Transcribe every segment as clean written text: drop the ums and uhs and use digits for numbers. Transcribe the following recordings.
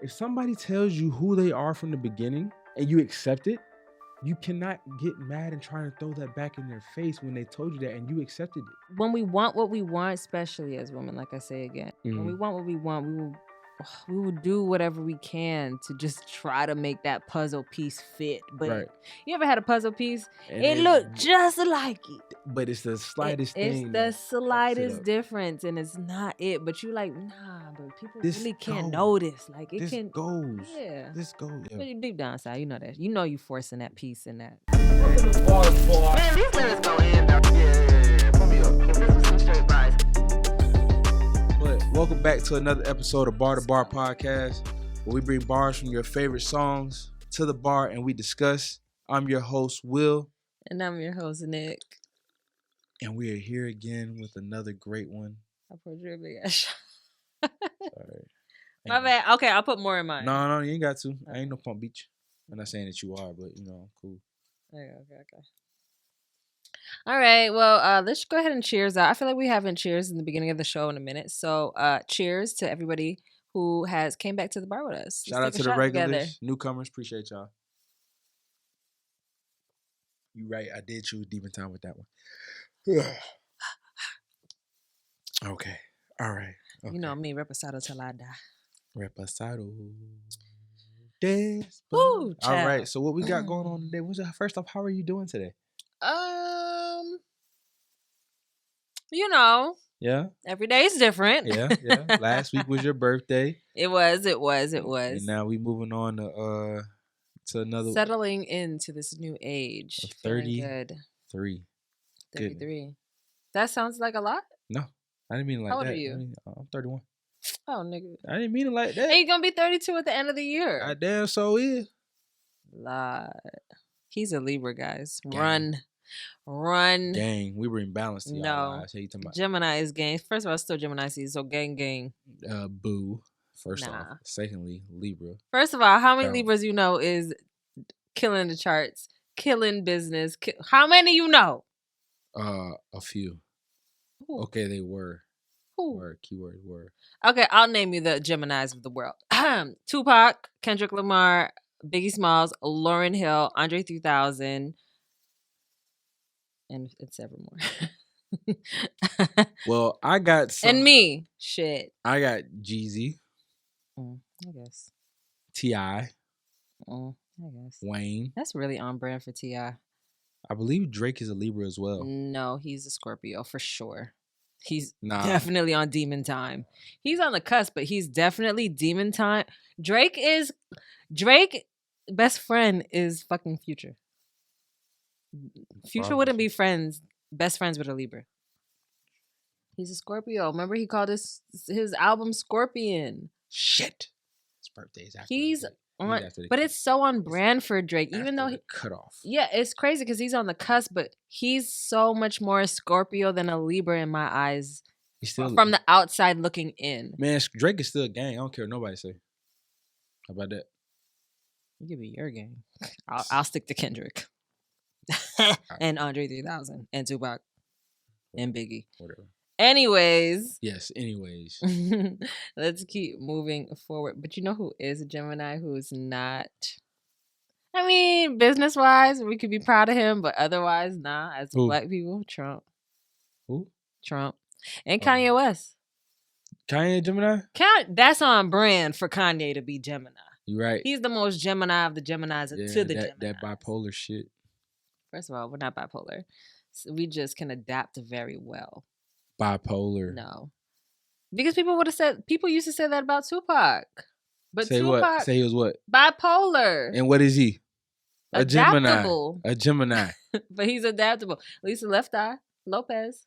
if somebody tells you who they are from the beginning and you accept it, you cannot get mad and try to throw that back in their face when they told you that and you accepted it. When we want what we want, especially as women, like I say again, when we want what we want, we will do whatever we can to just try to make that puzzle piece fit. But you ever had a puzzle piece? And it looked just like it. But it's the slightest thing. It's the slightest difference, and it's not it. But you like, nah, but people really can't notice. Like it can goes. Yeah. This goes. Yeah. But deep down inside, you know that. You know you forcing that piece in that. Man, these lyrics go in. Yeah. Put me up. This is some straight vibes. But welcome back to another episode of Bar2Bar podcast, where we bring bars from your favorite songs to the bar and we discuss. I'm your host, Will. And I'm your host, Nick. And we are here again with another great one. I put your big ass shot. Sorry. My bad. Okay, I'll put more in mine. No, you ain't got to. I ain't no pump beach. I'm not saying that you are, but I'm cool. Okay. All right. Well, let's go ahead and cheers out. I feel like we haven't cheers in the beginning of the show in a minute. So cheers to everybody who has came back to the bar with us. Shout out to the regulars, newcomers. Appreciate y'all. You right. I did choose Demon Time with that one. Okay. All right. Okay. You know me, reposado till I die. Reposado. Woo, all right. So what we got going on today? First off, how are you doing today? Yeah. Every day is different. Yeah. Last week was your birthday. It was. And now we moving on to another. Settling into this new age. 33. 33. That sounds like a lot? No, I didn't mean it like that. How old are you? I'm 31. Oh, nigga. I didn't mean it like that. And you're going to be 32 at the end of the year. I damn so is. Lot. He's a Libra, guys. Gang. Run. Gang. We were in balance to y'all. No. Gemini is gang. First of all, it's still Gemini season, so gang. Boo. First off. Secondly, Libra. First of all, how many Libras you know is killing the charts, killing business? How many you know? A few. Ooh. Okay, they were. Keyword were. Okay, I'll name you the Geminis of the world. Tupac, Kendrick Lamar, Biggie Smalls, Lauryn Hill, Andre 3000, and several more. Well, I got some. And me. Shit. I got Jeezy. I guess. T.I. I guess. Wayne. That's really on brand for T.I. I believe Drake is a Libra as well. No, he's a Scorpio for sure. He's definitely on demon time. He's on the cusp, but he's definitely demon time. Drake best friend is fucking Future. Future wouldn't be best friends with a Libra. He's a Scorpio. Remember he called his album Scorpion. Shit. His birthday is after. He's on, but it's so on brand for Drake, even though he cut off. Yeah, it's crazy because he's on the cusp, but he's so much more Scorpio than a Libra in my eyes. He's still from the outside looking in. Man, Drake is still a gang. I don't care what nobody say. How about that? You give me your gang. I'll stick to Kendrick and Andre 3000 and Tupac and Biggie. Whatever. Anyways. Yes, Let's keep moving forward. But you know who is a Gemini who's not? I mean, business-wise, we could be proud of him, but otherwise, nah. As black people, Trump. Who? Trump. And Kanye West. Kanye Gemini? That's on brand for Kanye to be Gemini. You're right. He's the most Gemini of the Geminis to the Geminis. That bipolar shit. First of all, we're not bipolar. So we just can adapt very well. Bipolar. No. Because people used to say that about Tupac. But say Tupac. What? Say he was what? Bipolar. And what is he? Adaptable. A Gemini. But he's adaptable. Lisa Left Eye. Lopez.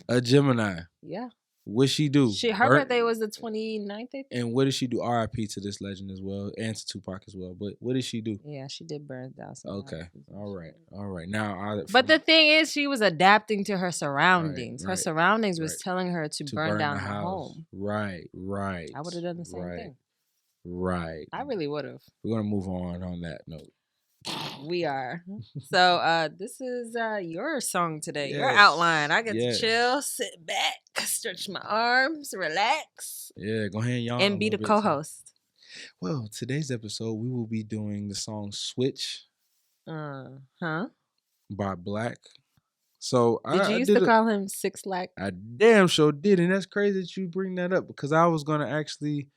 A Gemini. Yeah. What she do? Her birthday was the 29th, I think. And what did she do? R.I.P. to this legend as well, and to Tupac as well. But what did she do? Yeah, she did burn down some Okay. All right. Now, but the thing is, she was adapting to her surroundings. Right. Her surroundings was telling her to burn down her home. Right. I would have done the same thing. Right. I really would have. We're gonna move on that note. We are. So this is your song today. Yes. Your outline. I get to chill, sit back, stretch my arms, relax. Yeah, go ahead, y'all. And be the co-host. Well, today's episode, we will be doing the song Switch by Black. So did you used to call him Six Lack? I damn sure did, and that's crazy that you bring that up because I was gonna actually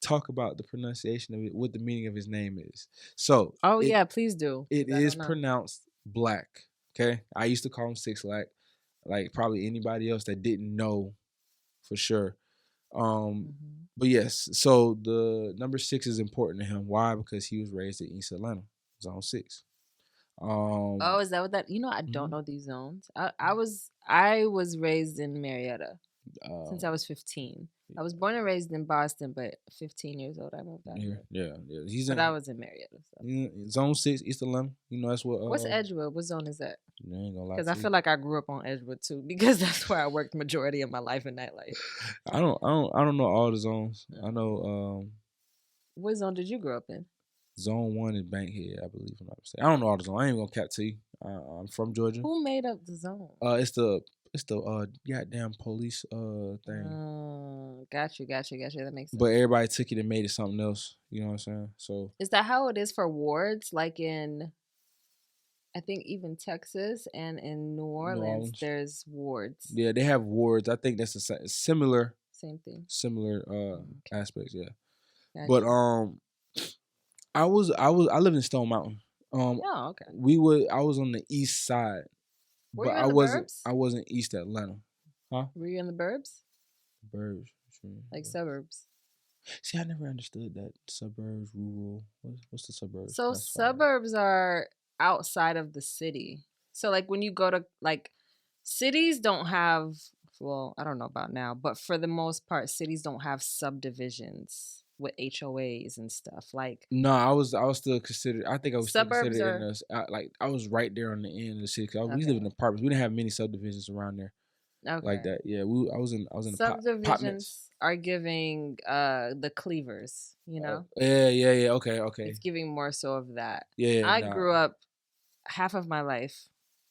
talk about the pronunciation of it, what the meaning of his name is. So, yeah, please do. It is pronounced Black. Okay, I used to call him Six Lack, like probably anybody else that didn't know for sure. But yes, so the number 6 is important to him. Why? Because he was raised in East Atlanta, Zone 6. Is that what that? I don't know these zones. I was raised in Marietta since I was 15. I was born and raised in Boston, but 15 years old I moved out here. Yeah. I was in Marietta. So. Zone 6, East Atlanta. That's what. What's Edgewood? What zone is that? I ain't gonna lie. Because I feel like I grew up on Edgewood too, because that's where I worked majority of my life in nightlife. I don't know all the zones. I know. What zone did you grow up in? Zone 1 is Bankhead, I believe. I'm not mistaken. I don't know all the zones. I ain't gonna cap to you. I'm from Georgia. Who made up the zone? It's the goddamn police thing. Got you. That makes sense. But everybody took it and made it something else. You know what I'm saying? So is that how it is for wards? Like in, I think even Texas and in New Orleans, there's wards. Yeah, they have wards. I think that's a similar. Same thing. Similar aspects. Yeah. Gotcha. But I lived in Stone Mountain. Okay. I was on the east side. Were you in the burbs? I wasn't East Atlanta. Huh? Were you in the burbs? Burbs. Sure. Like suburbs. See, I never understood that. Suburbs, rural. What's the suburbs? So suburbs are outside of the city. So like when you go to like cities don't have, well, I don't know about now, but for the most part, cities don't have subdivisions with HOAs and stuff. Like no, I was still considered. I think I was suburbs still considered I was right there on the end of the city. We lived in apartments. We didn't have many subdivisions around there. Like that. Yeah, I was in subdivisions are giving the cleavers, Yeah. Okay. It's giving more so of that. Yeah. I grew up half of my life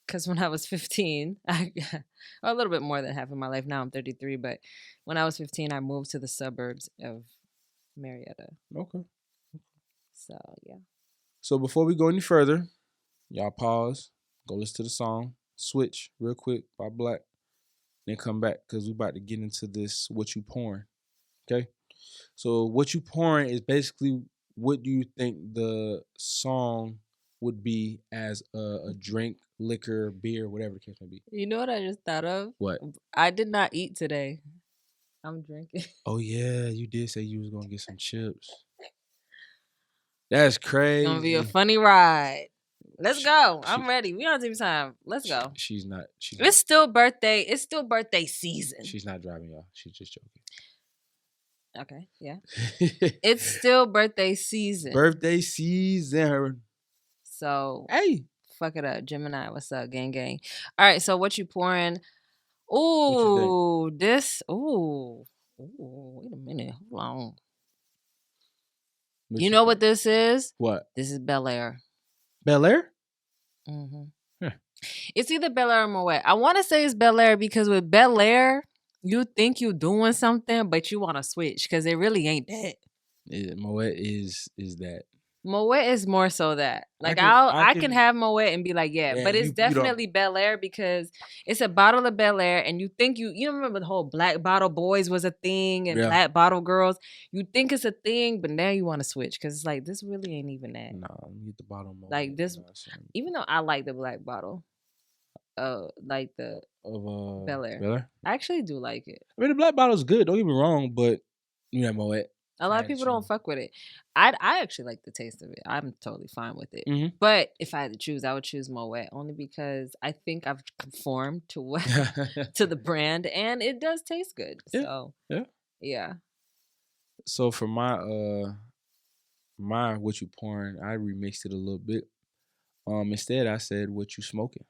because when I was 15, a little bit more than half of my life. Now I'm 33, but when I was 15, I moved to the suburbs of Marietta. Okay. So yeah. So before we go any further, y'all pause, go listen to the song Switch real quick by Black, then come back because we about to get into this What You Pouring. Okay? So What You Pouring is basically what do you think the song would be as a drink, liquor, beer, whatever the case may be. You know what I just thought of? What? I did not eat today. I'm drinking. Oh yeah, you did say you was gonna get some chips. That's crazy. It's gonna be a funny ride. Let's go. I'm ready. We don't have time. Let's go. She's not. It's still birthday. It's still birthday season. She's not driving, y'all. She's just joking. Okay. Yeah. It's still birthday season. Birthday season. So hey, fuck it up, Gemini. What's up, gang? All right. So what you pouring? Ooh, this. Ooh. Wait a minute. Hold on. You know what this is? What? This is Bel Air. Bel Air? Mm-hmm. Huh. It's either Bel Air or Moet. I want to say it's Bel Air because with Bel Air, you think you're doing something, but you want to switch because it really ain't that. Moet is that. Moet is more so that. Like I can have Moet and be like, yeah, but it's definitely Bel Air because it's a bottle of Bel Air and you think you remember the whole black bottle boys was a thing and black bottle girls. You think it's a thing, but now you want to switch because it's like this really ain't even that. No, you get the bottle Moet. Like this, even though I like the black bottle, like the of Bel Air. I actually do like it. I mean, the black bottle's good. Don't get me wrong, but you know Moet. A lot of people don't fuck with it. I actually like the taste of it. I'm totally fine with it. Mm-hmm. But if I had to choose, I would choose Moet only because I think I've conformed to what to the brand and it does taste good. Yeah. So yeah. So for my what you pouring, I remixed it a little bit. Instead I said what you smoking.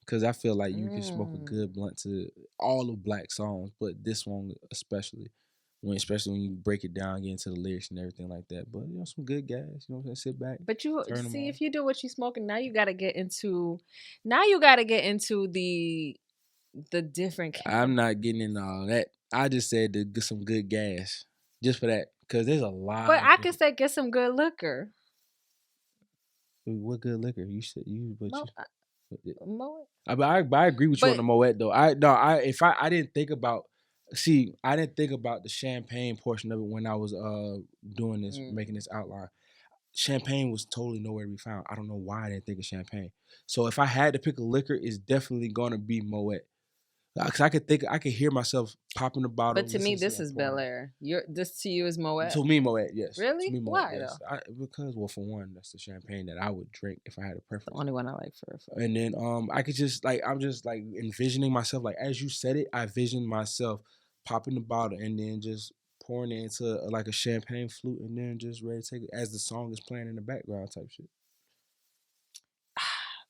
Because I feel like you can smoke a good blunt to all of Black songs, but this one especially. Especially when you break it down, get into the lyrics and everything like that. But some good gas, you know what I'm saying? Sit back. But you see, if you do what you smoking, now you gotta get into the different I'm not getting into all that. I just said to get some good gas. Just for that. Because there's a lot. But I can say get some good liquor. What good liquor? You said you, but Moet. I agree with you on the Moet though. I didn't think about. See, I didn't think about the champagne portion of it when I was doing this, making this outline. Champagne was totally nowhere to be found. I don't know why I didn't think of champagne. So if I had to pick a liquor, it's definitely gonna be Moet. Because I could hear myself popping the bottle. But to me, this is Bel Air. This to you is Moet. To me, Moet, yes. Really? To me, Moet, why yes. though? Because, well, for one, that's the champagne that I would drink if I had a preference. The only one I like for. And then I could just I'm just like envisioning myself, like as you said it, I visioned myself popping the bottle and then just pouring it into like a champagne flute and then just ready to take it as the song is playing in the background type shit.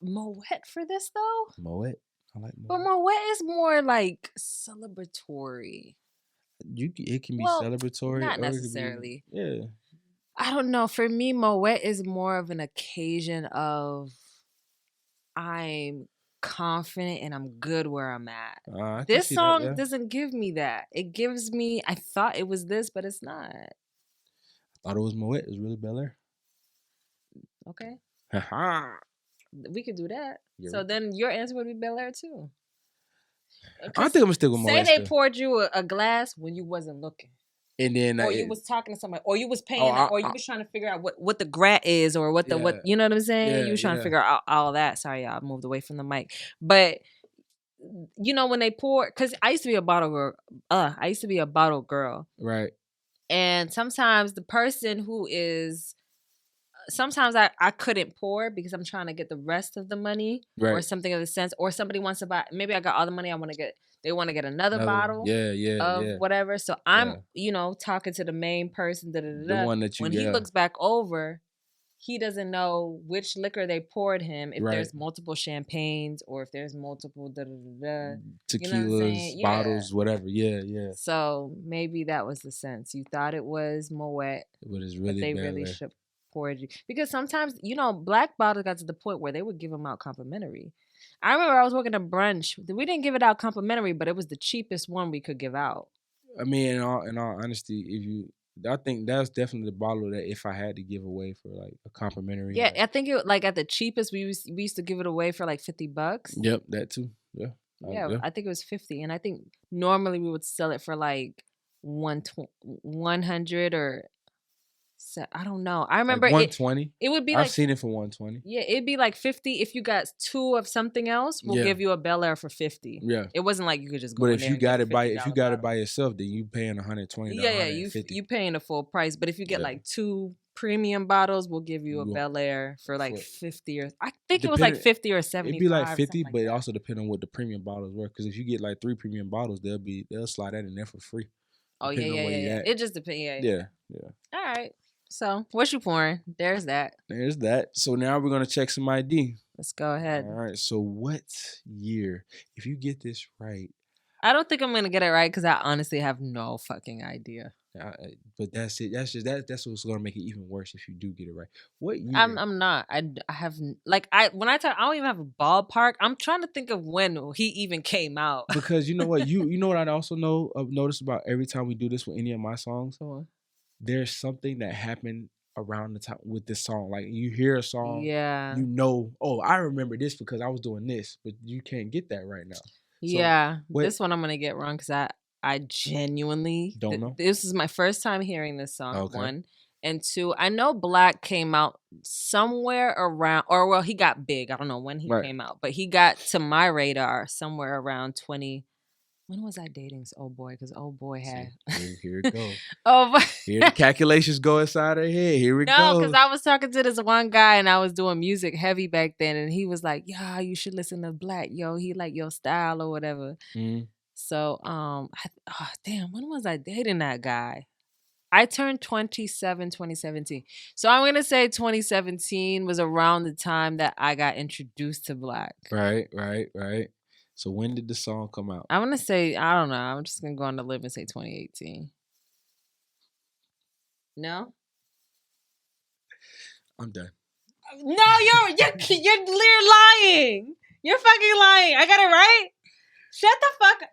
Moet for this though? Moet. I like Moet. But Moet is more like celebratory. It can be celebratory. Not necessarily. Yeah. I don't know. For me, Moet is more of an occasion of I'm confident and I'm good where I'm at. This song doesn't give me that. It gives me, I thought it was this, but it's not. I thought it was Moet. It was really Bel Air. Okay. We could do that. Yeah. So then your answer would be Bel Air too. I think I'm gonna stick with Moet. Say they poured you a glass when you wasn't looking. And then or you was talking to somebody, or you was paying, or you was trying to figure out what the grat is, or what you know what I'm saying? Yeah, you was trying to figure out all that. Sorry, y'all, I moved away from the mic. But you know when they pour, because I used to be a bottle girl. I used to be a bottle girl. Right. And sometimes the person who is, sometimes I couldn't pour because I'm trying to get the rest of the money, or something of the sense, or somebody wants to buy. Maybe I got all the money I want to get. They want to get another bottle of whatever. So I'm, talking to the main person. The one that you when he looks back over, he doesn't know which liquor they poured him. If there's multiple champagnes or if there's multiple tequilas, bottles, whatever. Yeah. So maybe that was the sense. You thought it was Moet, but it's really they really should poured you, because sometimes black bottles got to the point where they would give them out complimentary. I remember I was working a brunch. We didn't give it out complimentary, but it was the cheapest one we could give out. I mean, in all honesty, I think that's definitely the bottle that if I had to give away for like a complimentary. Yeah, I think it at the cheapest we used to give it away for like $50. Yep, that too. Yeah. I think it was 50, and I think normally we would sell it for like 100 or. So, I don't know. I remember like 120. It would be I've seen it for 120. Yeah, it'd be like 50 if you got 2 of something else. We'll give you a Bel Air for 50. Yeah, it wasn't like you could just go. But if you got it by yourself, then you paying $120. Yeah, you paying the full price. But if you get like 2 premium bottles, we'll give you a Bel Air for like 50 or I think it was like 50 or 70. It'd be like 50, but it also depends on what the premium bottles were. Because if you get like 3 premium bottles, they'll slide that in there for free. Oh yeah. It just depends. Yeah. All right. So, what you pouring? There's that. So now we're going to check some ID. Let's go ahead. All right. So what year, if you get this right? I don't think I'm going to get it right because I honestly have no fucking idea. But that's it. That's what's going to make it even worse if you do get it right. What year? I'm not. I have, like, when I talk, I don't even have a ballpark. I'm trying to think of when he even came out. Because you know what? you know what I also noticed about every time we do this with any of my songs? There's something that happened around the time with this song. Like you hear a song, I remember this because I was doing this, but you can't get that right now. So, this one I'm gonna get wrong because I genuinely don't know. This is my first time hearing this song. 1 and 2. I know Black came out somewhere around, he got big. I don't know when he came out, but he got to my radar somewhere around 20. When was I dating this old boy? Because old boy had... Here it goes. Here the calculations go inside her head. Here we go. No, because I was talking to this one guy and I was doing music heavy back then. And he was like, yeah, you should listen to Black. Yo, he like your style or whatever. Mm-hmm. So, damn, when was I dating that guy? I turned 27, 2017. So I'm going to say 2017 was around the time that I got introduced to Black. Right. So when did the song come out? I'm going to say, I don't know. I'm just going to go on the limb and say 2018. No? I'm done. No, you're lying. You're fucking lying. I got it right? Shut the fuck up.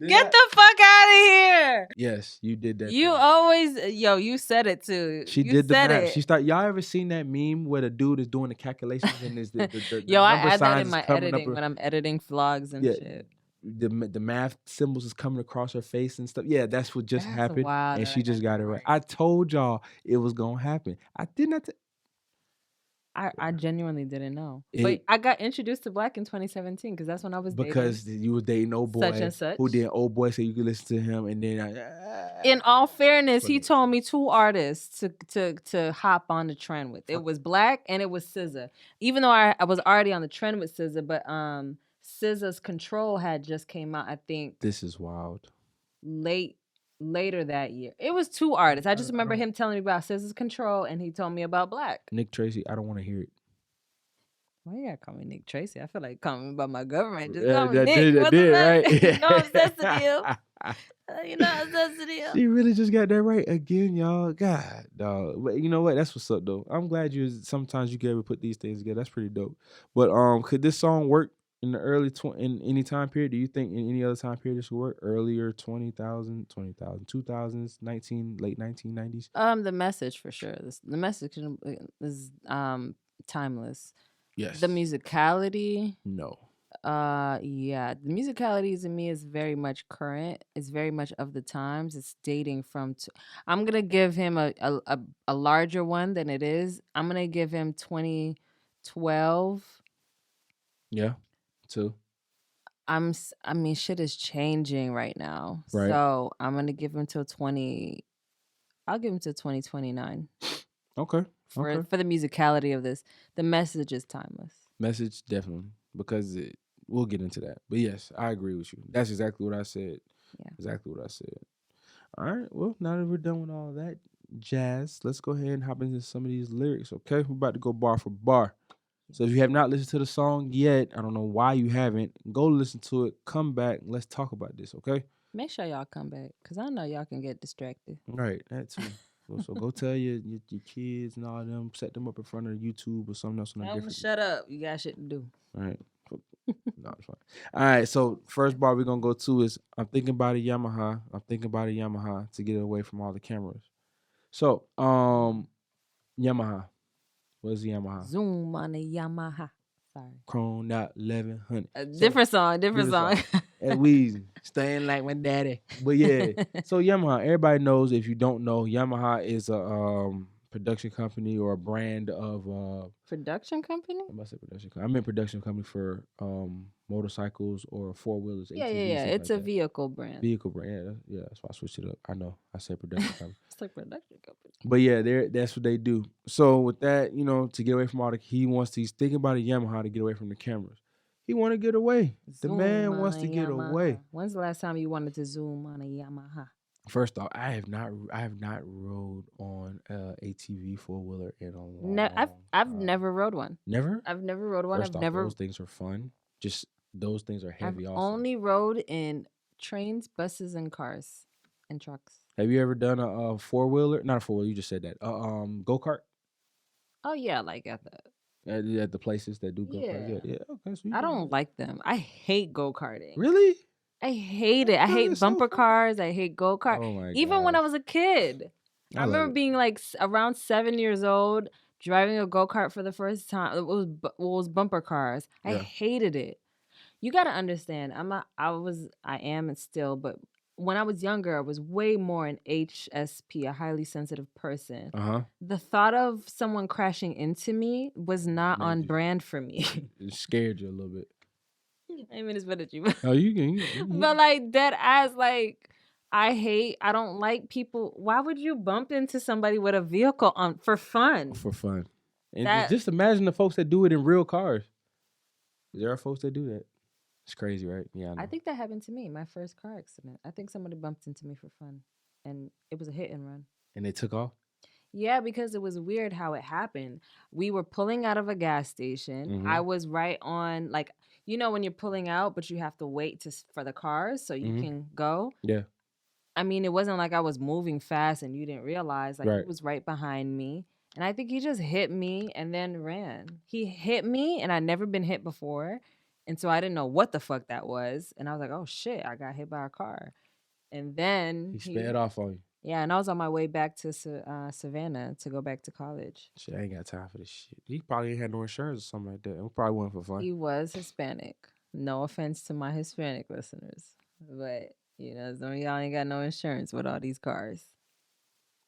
Bro! Get the fuck out of here. Yes, you did that. You always, you said it too. She did the math. She started. Y'all ever seen that meme where the dude is doing the calculations and is the I number add that in signs my editing when I'm editing vlogs and shit. The math symbols is coming across her face and stuff. Yeah, that's what just happened, and she just got it right. I told y'all it was gonna happen. I did not. I genuinely didn't know. But I got introduced to Black in 2017 because that's when I was dating. Because you were dating old boy. Such and such. Who did old boy, so you could listen to him. And then in all fairness, he told me 2 artists to hop on the trend with. It was Black and it was SZA. Even though I was already on the trend with SZA, but SZA's Control had just came out, I think. This is wild. Later that year. It was 2 artists. I just remember him telling me about SZA's Control and he told me about Black. Nick Tracy, I don't want to hear it. Why you gotta call me Nick Tracy? I feel like calling me by my government. Just call me Nick. That did, right? You know I'm sensitive. You know I'm sensitive. She really just got that right again, y'all. God, dog. But you know what? That's what's up, though. I'm glad sometimes you can ever put these things together. That's pretty dope. But could this song work in the in any time period? Do you think in any other time period this would work? Earlier 2000s, late 1990s? The message for sure. The message is timeless. Yes. The musicality. No. Yeah. The musicality to me is very much current. It's very much of the times. It's dating from. I'm gonna give him a larger one than it is. I'm gonna give him 2012. Yeah. 2. I mean, shit is changing right now. Right. So I'm gonna give him till 20. I'll give him till 2029. Okay. For the musicality of this, the message is timeless. Message definitely, because we'll get into that. But yes, I agree with you. That's exactly what I said. Yeah. Exactly what I said. All right. Well, now that we're done with all that jazz, let's go ahead and hop into some of these lyrics. Okay, we're about to go bar for bar. So if you have not listened to the song yet, I don't know why you haven't, go listen to it, come back, let's talk about this, okay? Make sure y'all come back, because I know y'all can get distracted. Right, that too. So go tell your kids and all them, set them up in front of YouTube or something else. Tell them shut up. You got shit to do. All right. No, it's fine. All right, so first bar we're going to go to is, I'm thinking about a Yamaha. I'm thinking about a Yamaha to get away from all the cameras. So, Yamaha. What is the Yamaha? Zoom on the Yamaha. Sorry. Chrome out 1100. Different song. And we staying like my daddy. But yeah, so Yamaha, everybody knows. If you don't know, Yamaha is a production company or a brand of production company? I say production company. I meant production company for motorcycles or 4-wheelers. Yeah. It's like a vehicle brand. Vehicle brand. Yeah, that's why I switched it up. I know. I said production company. It's like production company. But yeah, that's what they do. So with that, to get away from he's thinking about a Yamaha to get away from the cameras. He want to get away. The man wants to get away. When's the last time you wanted to zoom on a Yamaha? First off, I have not rode on ATV 4-wheeler in a long I've never rode one. Never? I've never rode one. First off, those things are fun. Just those things are heavy. I've also only rode in trains, buses, and cars and trucks. Have you ever done a 4-wheeler? Not a 4-wheeler. You just said that. Go-kart. Oh yeah, like at the places that do go-kart. Yeah. Okay. So I don't like them. I hate go-karting. Really? I hate it. I hate bumper cars. I hate go-kart. Oh my Even when I was a kid. I remember being like around 7 years old, driving a go-kart for the first time. It was bumper cars. I hated it. You got to understand. I am and still, but when I was younger, I was way more an HSP, a highly sensitive person. The thought of someone crashing into me was not on brand for me. It scared you a little bit. I mean, it's better at you. Oh, you can. But like dead ass, like I don't like people. Why would you bump into somebody with a vehicle on for fun? For fun. And just imagine the folks that do it in real cars. There are folks that do that. It's crazy, right? Yeah, I think that happened to me. My first car accident. I think somebody bumped into me for fun, and it was a hit and run. And they took off? Yeah, because it was weird how it happened. We were pulling out of a gas station. Mm-hmm. I was right on, like, when you're pulling out, but you have to wait for the cars so you can go. Yeah. I mean, it wasn't like I was moving fast and you didn't realize. Like, he was right behind me. And I think he just hit me and then ran. He hit me, and I'd never been hit before. And so I didn't know what the fuck that was. And I was like, oh shit, I got hit by a car. And then he sped off on you. Yeah, and I was on my way back to Savannah to go back to college. Shit, I ain't got time for this shit. He probably ain't had no insurance or something like that. It probably wasn't for fun. He was Hispanic. No offense to my Hispanic listeners. But, you know, some of y'all ain't got no insurance with all these cars.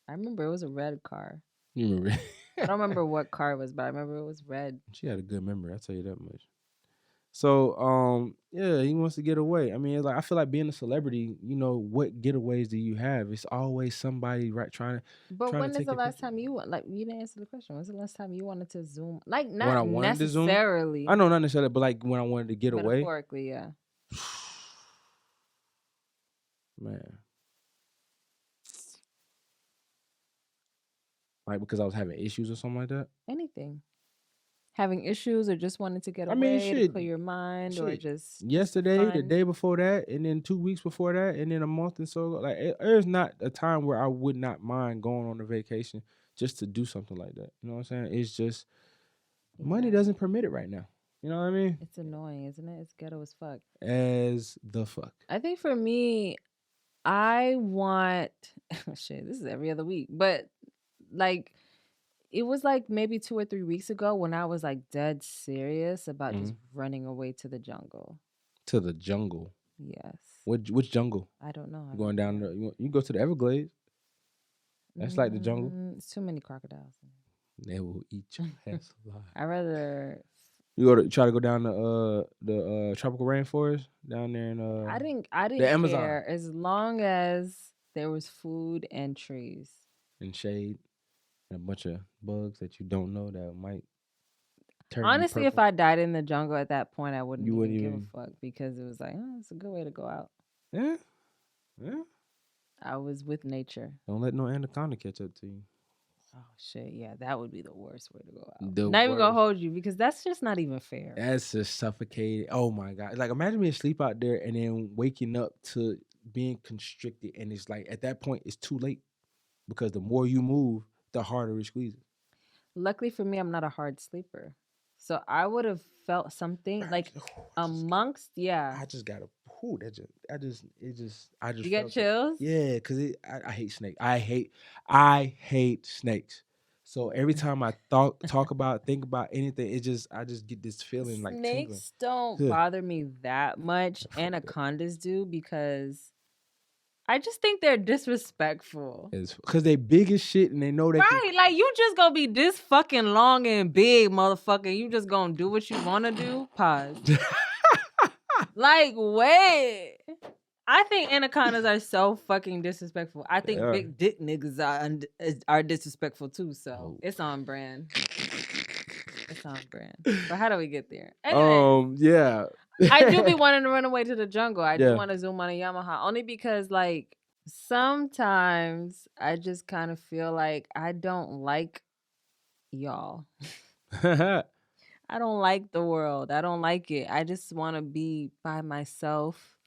I remember it was a red car. You remember? I don't remember what car it was, but I remember it was red. She had a good memory, I'll tell you that much. So, yeah, he wants to get away. I mean, like I feel like being a celebrity, you know, what getaways do you have? It's always somebody trying to. But when is the last time you you didn't answer the question? When's the last time you wanted to Zoom? Like not necessarily. I know not necessarily, but like when I wanted to get away. Metaphorically, yeah. Man. Like because I was having issues or something like that? Anything. Having issues or just wanting to get away to clear your mind or just yesterday, the day before that, and then 2 weeks before that, and then a month and so like there's not a time where I would not mind going on a vacation just to do something like that. You know what I'm saying? It's just money doesn't permit it right now. You know what I mean? It's annoying, isn't it? It's ghetto as fuck. As the fuck. I think for me, I want shit, this is every other week, but like it was like maybe 2 or 3 weeks ago when I was like dead serious about just running away to the jungle. To the jungle? Yes. Which jungle? I don't know. Going down there? You go to the Everglades. That's like the jungle. It's too many crocodiles. They will eat your ass alive. I'd rather. You try to go down the tropical rainforest down there in I didn't the Amazon. care as long as there was food and trees and shade and a bunch of bugs that you don't know that might turn. Honestly, if I died in the jungle at that point, I wouldn't even give a fuck because it was like, oh, it's a good way to go out. Yeah. I was with nature. Don't let no anaconda catch up to you. Oh shit, yeah, that would be the worst way to go out. Not even gonna hold you because that's just not even fair. That's just suffocating. Oh my god! Like imagine being asleep out there and then waking up to being constricted, and it's like at that point it's too late because the more you move, the harder it squeezes. Luckily for me, I'm not a hard sleeper, so I would have felt something like amongst. I just got a. I just. You get chills? Yeah, because I hate snakes. I hate snakes. So every time I think about anything, I just get this feeling like snakes don't bother me that much. Anacondas do because I just think they're disrespectful. Because they big as shit and they know they like you just gonna be this fucking long and big, motherfucker. You just gonna do what you wanna do? Pause. Like, wait. I think anacondas are so fucking disrespectful. I think big dick niggas are disrespectful too. So it's on brand. It's on brand. But how do we get there? Anyway, yeah. I do be wanting to run away to the jungle. I do want to zoom on a Yamaha only because like sometimes I just kind of feel like I don't like y'all. I don't like the world. I don't like it. I just want to be by myself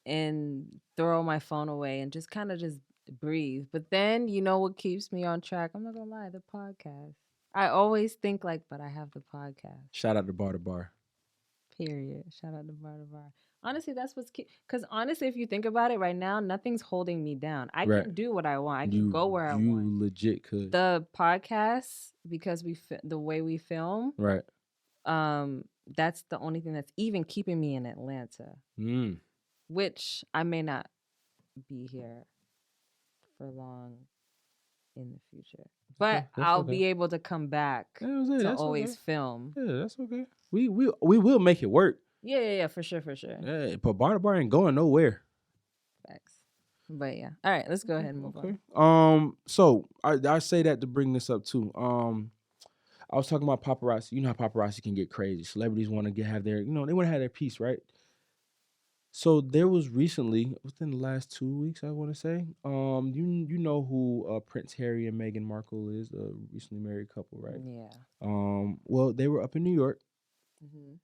and throw my phone away and just kind of just breathe. But then, you know what keeps me on track? I'm not going to lie, the podcast. I always think like, but I have the podcast. Shout out to Bar2Bar. Period. Shout out to Bar2Bar. Honestly, that's what's key. Because honestly, if you think about it right now, nothing's holding me down. I can do what I want. I can go where I want. You legit could. The podcast, because the way we film, right? That's the only thing that's even keeping me in Atlanta. Which I may not be here for long in the future, but I'll be able to come back to always film. Yeah, that's okay. We will make it work. Yeah, for sure. Yeah, but Bar2Bar ain't going nowhere. Facts. But yeah, all right, let's go ahead and move on. So I say that to bring this up too. I was talking about paparazzi. You know how paparazzi can get crazy. Celebrities want to have their, they want to have their piece, right? So there was recently, within the last 2 weeks, I want to say, you know who Prince Harry and Meghan Markle is, a recently married couple, right? Yeah. Well, they were up in New York. Mm-hmm.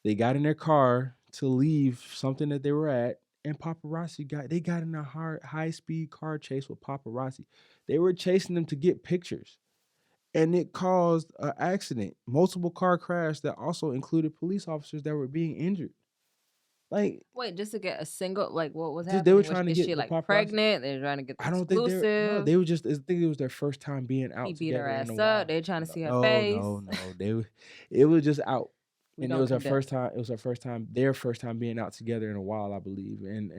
They got in their car to leave something that they were at, and paparazzi got in a high speed car chase with paparazzi. They were chasing them to get pictures. and it caused an accident, multiple car crash that also included police officers that were being injured. Like, wait, just to get a single, like, what was they happening? were trying to Is get she the like paparazzi. pregnant? They're trying to get the I don't think exclusive. they were just. I think it was their first time being out. He beat her together in a ass while. up. They're trying to see her No, face. it was just out. We And it don't was her condemn. first time. It was her first time. Their first time being out together in a while, I believe. And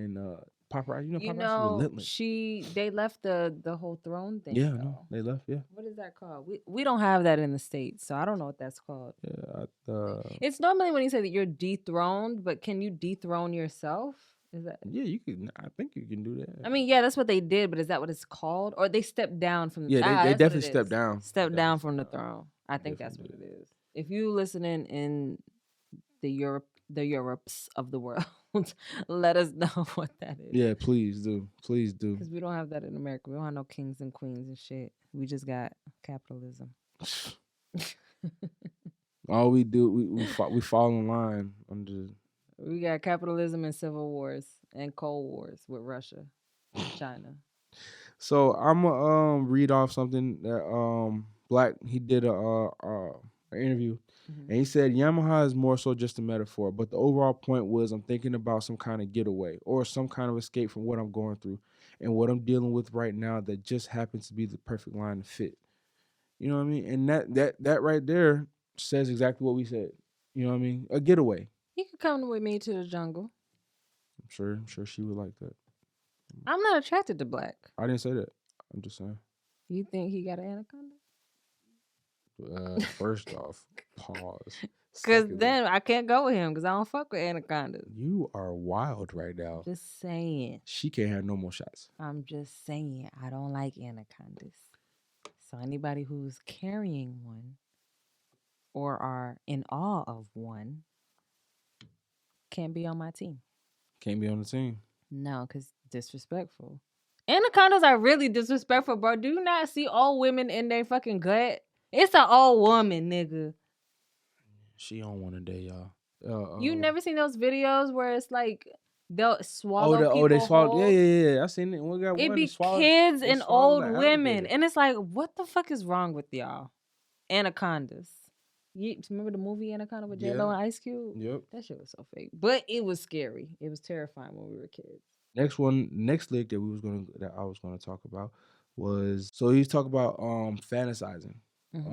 paparazzi, paparazzi relentless. They left the whole throne thing. Yeah, though. no, they left. Yeah. What is that called? We don't have that in the States, so I don't know what that's called. Yeah. It's normally when you say that you're dethroned, but can you dethrone yourself? Is that? Yeah, you can. I think you can do that. I mean, yeah, that's what they did, but is that what it's called? Or they stepped down from? Yeah, they definitely stepped down. Stepped down from the throne. I think that's what it is. If you listening in the Europes of the world, let us know what that is. Yeah, please do. Because we don't have that in America. We don't have no kings and queens and shit. We just got capitalism. All we do, we fall in line under. We got capitalism and civil wars and cold wars with Russia, and China. So I'm gonna read off something that Black, he did a interview, and he said Yamaha is more so just a metaphor, but the overall point was I'm thinking about some kind of getaway or some kind of escape from what I'm going through and what I'm dealing with right now that just happens to be the perfect line to fit. You know what I mean? And that right there says exactly what we said. You know what I mean? A getaway. He could come with me to the jungle. I'm sure she would like that. I'm not attracted to Black. I didn't say that. I'm just saying. You think he got an anaconda? First off, pause. Because then I can't go with him because I don't fuck with anacondas. You are wild right now. Just saying. She can't have no more shots. I'm just saying. I don't like anacondas. So anybody who's carrying one or are in awe of one can't be on my team. Can't be on the team. No, because disrespectful. Anacondas are really disrespectful, bro. Do you not see all women in their fucking gut? It's an old woman, nigga. She on one a day, y'all. You never seen those videos where it's like they'll swallow people they swallow. whole? Yeah. I seen it. We got it one be swallow, kids and old like women, and it's like, what the fuck is wrong with y'all? Anacondas. You remember the movie Anaconda with J-Lo and Ice Cube? Yep. That shit was so fake, but it was scary. It was terrifying when we were kids. Next lick that I was gonna talk about was, so he's talking about fantasizing.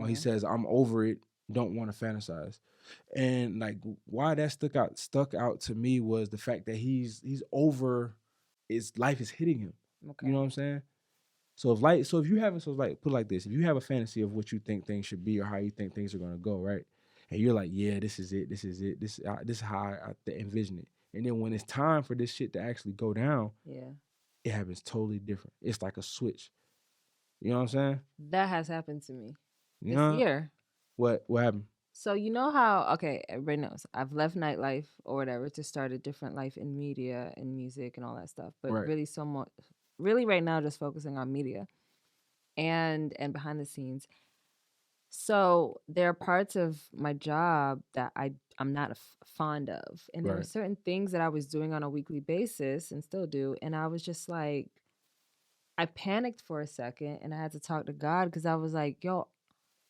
He says, I'm over it, don't want to fantasize. And like why that stuck out to me was the fact that he's over, his life is hitting him. Okay. You know what I'm saying? So if you have put it like this, if you have a fantasy of what you think things should be or how you think things are gonna go, right? And you're like, yeah, this is it, this is how I envision it. And then when it's time for this shit to actually go down, it happens totally different. It's like a switch. You know what I'm saying? That has happened to me this year. What happened? So you know how, okay, everybody knows I've left nightlife or whatever to start a different life in media and music and all that stuff. But really right now just focusing on media and behind the scenes. So there are parts of my job that I'm not fond of. And there were certain things that I was doing on a weekly basis and still do. And I was just like, I panicked for a second and I had to talk to God because I was like, yo,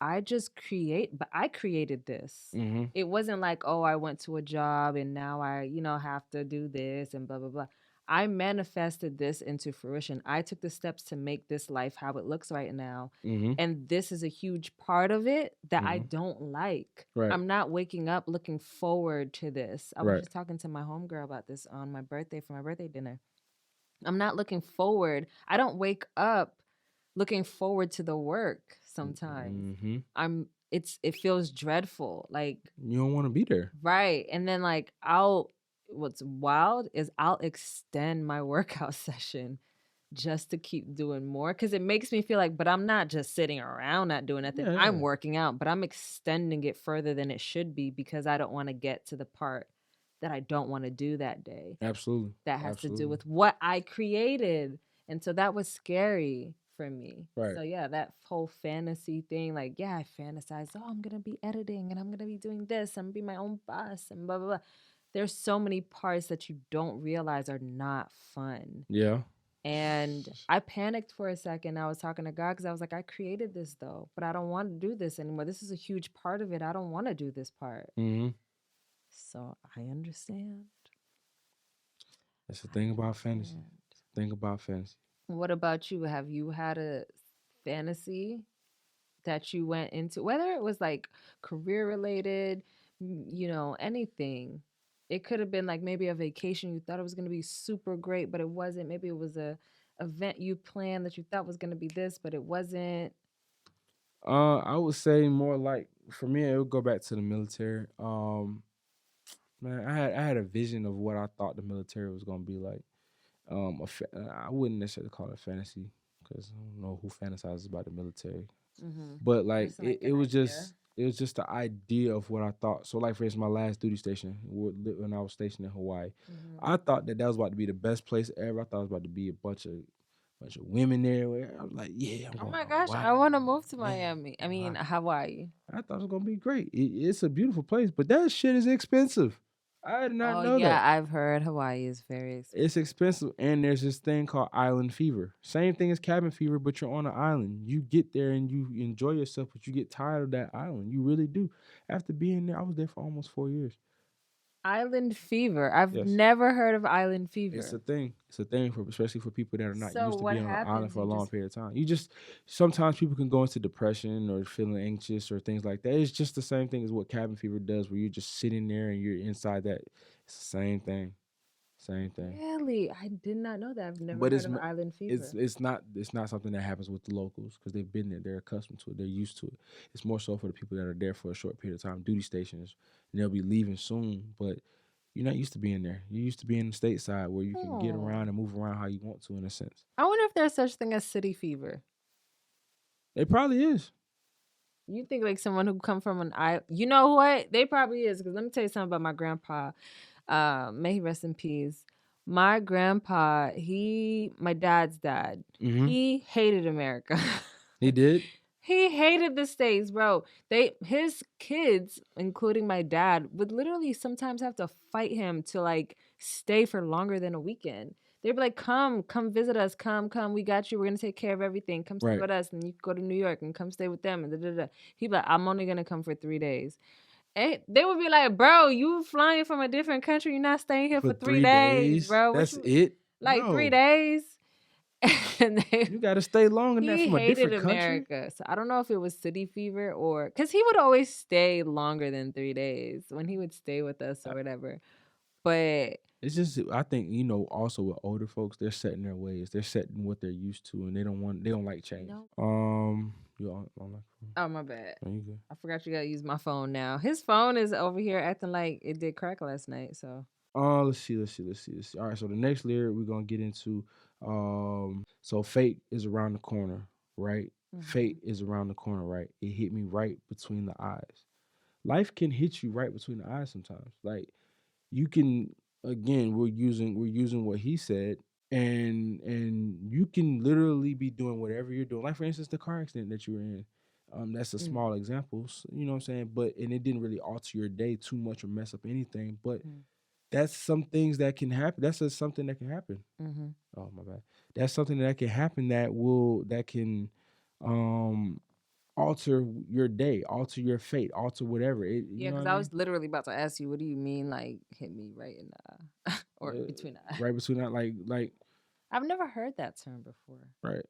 I created this. Mm-hmm. It wasn't like, oh, I went to a job and now I, have to do this and blah, blah, blah. I manifested this into fruition. I took the steps to make this life how it looks right now. Mm-hmm. And this is a huge part of it that I don't like. Right. I'm not waking up looking forward to this. I was just talking to my homegirl about this on my birthday for my birthday dinner. I'm not looking forward. I don't wake up looking forward to the work sometimes. Mm-hmm. It feels dreadful. Like you don't want to be there. Right. And then what's wild is I'll extend my workout session just to keep doing more because it makes me feel like, but I'm not just sitting around not doing nothing. Yeah. I'm working out, but I'm extending it further than it should be because I don't want to get to the part that I don't want to do that day. Absolutely. That has to do with what I created. And so that was scary for me. Right. So yeah, that whole fantasy thing, I fantasize, I'm going to be editing and I'm going to be doing this. I'm going to be my own boss and blah, blah, blah. There's so many parts that you don't realize are not fun. Yeah. And I panicked for a second. I was talking to God because I was like, I created this though, but I don't want to do this anymore. This is a huge part of it. I don't want to do this part. Mm-hmm. So I understand. That's the thing about fantasy. Think about fantasy. What about you? Have you had a fantasy that you went into, whether it was like career related, anything? It could have been like maybe a vacation you thought it was going to be super great, but it wasn't. Maybe it was a event you planned that you thought was going to be this, but it wasn't. I would say more like for me, it would go back to the military. Man, I had a vision of what I thought the military was gonna be like. I wouldn't necessarily call it fantasy because I don't know who fantasizes about the military. Mm-hmm. But like it was just the idea of what I thought. So like for instance, my last duty station when I was stationed in Hawaii, I thought that was about to be the best place ever. I thought it was about to be a bunch of women there. I was like, yeah, I'm Oh going my to gosh, Hawaii. I want to move to Miami. I mean, Hawaii. I thought it was gonna be great. It's a beautiful place, but that shit is expensive. I did not know that. I've heard Hawaii is very expensive. It's expensive, and there's this thing called island fever. Same thing as cabin fever, but you're on an island. You get there and you enjoy yourself, but you get tired of that island. You really do. After being there, I was there for almost 4 years. Island fever. I've never heard of island fever. It's a thing. It's a thing especially for people that are not used to being on an island for a long period of time. Sometimes people can go into depression or feeling anxious or things like that. It's just the same thing as what cabin fever does, where you're just sitting there and you're inside that. It's the same thing. Same thing. Really? I did not know that. I've never heard of island fever. It's not something that happens with the locals because they've been there. They're accustomed to it. They're used to it. It's more so for the people that are there for a short period of time, duty stations, and they'll be leaving soon. But you're not used to being there. You're used to being stateside where you can get around and move around how you want to, in a sense. I wonder if there's such thing as city fever. It probably is. You think like someone who come from an island? You know what? They probably is. Because let me tell you something about my grandpa. May he rest in peace. My grandpa, my dad's dad, he hated America. He did? He hated the States, bro. His kids, including my dad, would literally sometimes have to fight him to like stay for longer than a weekend. They'd be like, come visit us. Come. We got you. We're going to take care of everything. Come stay with us. And you go to New York and come stay with them. And he'd be like, I'm only going to come for 3 days. And they would be like, bro, you flying from a different country. You're not staying here for 3 days, bro. That's it? Like 3 days? And you got to stay long enough from a different country. America. So I don't know if it was city fever or... Because he would always stay longer than 3 days when he would stay with us or whatever. But... It's just, I think, also with older folks, they're set in their ways. They're set in what they're used to, and they don't like change. No. You on my phone? Oh, my bad. No, you good. I forgot you got to use my phone now. His phone is over here acting like it did crack last night, so... Let's see. All right, so the next lyric we're going to get into, so fate is around the corner, right? Fate is around the corner, right? It hit me right between the eyes. Life can hit you right between the eyes sometimes. Like, you can... Again, we're using what he said, and you can literally be doing whatever you're doing. Like for instance, the car accident that you were in. That's a small example, you know what I'm saying? And it didn't really alter your day too much or mess up anything. But that's some things that can happen. That's just something that can happen. Oh my bad. That's something that can happen that can alter your day, alter your fate, alter whatever. Yeah, because I was literally about to ask you, what do you mean, like, hit me right in the or between the eyes? Right between that, like. I've never heard that term before. Right.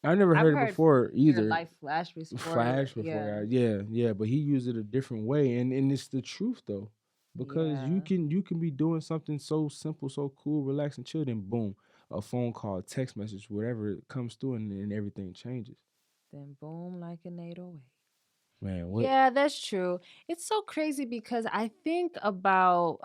I never heard it before either. Your life flash before. Flash before. Yeah. But he used it a different way, and it's the truth though, because you can be doing something so simple, so cool, relax and chill, then boom, a phone call, text message, whatever it comes through, and everything changes. Then boom, like an 808. Man, what? Yeah, that's true. It's so crazy because I think about,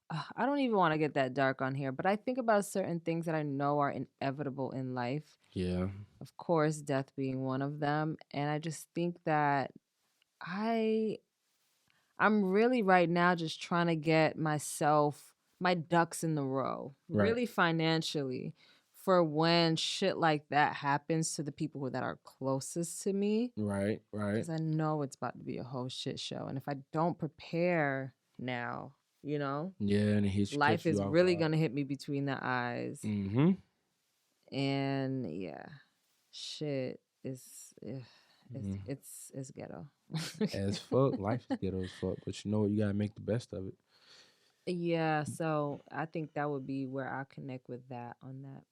I don't even want to get that dark on here, but I think about certain things that I know are inevitable in life. Yeah. Of course, death being one of them. And I just think that I'm really right now just trying to get my ducks in the row, really financially, for when shit like that happens to the people that are closest to me. Right. Because I know it's about to be a whole shit show. And if I don't prepare now, Yeah, and life is really going to hit me between the eyes. And yeah, shit is it's ghetto. As fuck. Life is ghetto as fuck. But you know what? You gotta make the best of it. Yeah, so I think that would be where I connect with that on that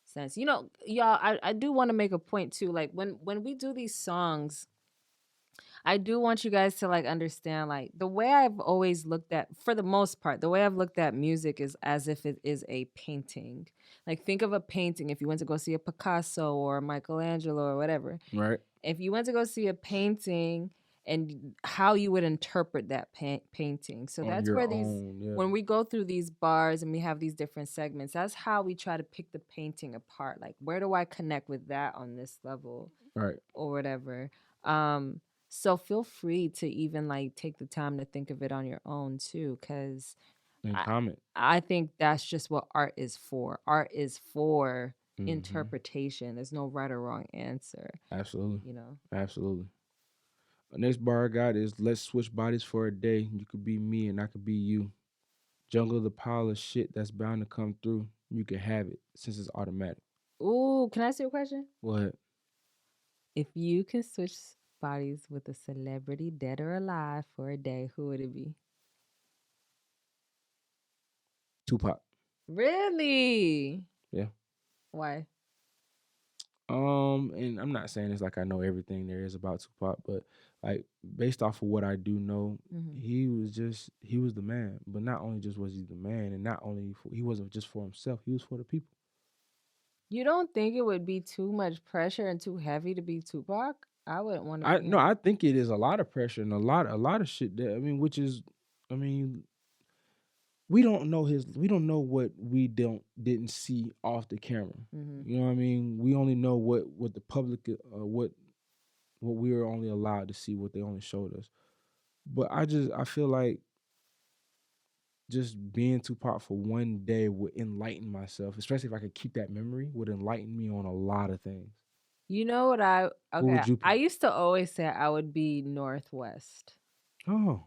sense. You know, y'all, I do want to make a point too. Like when we do these songs, I do want you guys to like understand like the way I've always looked at, for the most part, the way I've looked at music is as if it is a painting. Like think of a painting. If you went to go see a Picasso or a Michelangelo or whatever, Right. if you went to go see a painting and how you would interpret that painting. So On that's your where these, own, yeah. when we go through these bars and we have these different segments, that's how we try to pick the painting apart. Like, where do I connect with that on this level? Right. Or whatever. So feel free to even like take the time to think of it on your own too, because comment. I think that's just what art is for. Art is for interpretation. There's no right or wrong answer. Absolutely. You know? Absolutely. The next bar I got is, let's switch bodies for a day. You could be me and I could be you. Jungle the pile of shit that's bound to come through. You can have it since it's automatic. Ooh, can I ask you a question? What? If you can switch bodies with a celebrity, dead or alive, for a day, who would it be? Tupac. Really? Yeah. Why? And I'm not saying it's like I know everything there is about Tupac, but like based off of what I do know, he was the man. But not only just was he the man, and not only he wasn't just for himself, he was for the people. You don't think it would be too much pressure and too heavy to be Tupac? I wouldn't want to. No, I think it is a lot of pressure and a lot of shit that, we don't know what we didn't see off the camera. You know what I mean? We only know what the public what we were only allowed to see, what they only showed us. But I feel like just being Tupac for one day would enlighten myself, especially if I could keep that memory, would enlighten me on a lot of things. You know what Who would you pick? I used to always say I would be Northwest. Oh.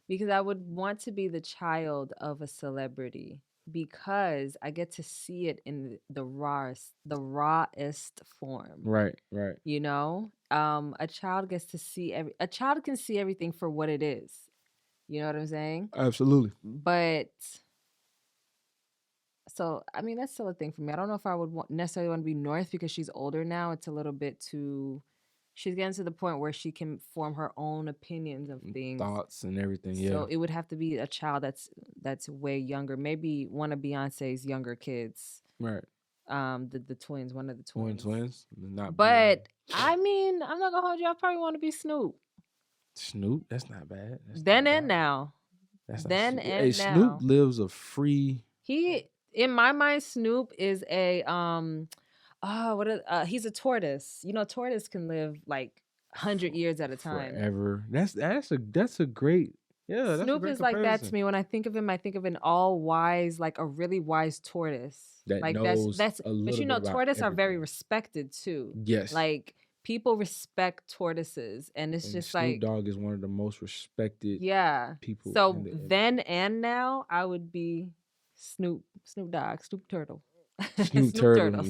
Because I would want to be the child of a celebrity, because I get to see it in the rawest form. Right. You know? A child gets to see a child can see everything for what it is. You know what I'm saying? Absolutely. But so, I mean, that's still a thing for me. I don't know if I would necessarily want to be North, because she's older now. It's a little bit too... She's getting to the point where she can form her own opinions of things. Thoughts and everything, yeah. So it would have to be a child that's way younger. Maybe one of Beyonce's younger kids. Right. The twins, one of the twins. Twins? But, I mean, I'm not going to hold you. I probably want to be Snoop. Snoop? That's not bad. Then and now. Snoop lives a free... In my mind, Snoop is a... he's a tortoise. You know, tortoise can live like 100 years at a time. Forever. That's a great... Yeah, Snoop is like that to me. When I think of him, I think of an all wise, like a really wise tortoise. That like knows that's a little but you know, bit about tortoises are very everything. respected too. Yes. Like people respect tortoises, and it's just Snoop like Dogg is one of the most respected people. So then and now, I would be Snoop Dogg, Snoop Turtle. Snoop Turtle. I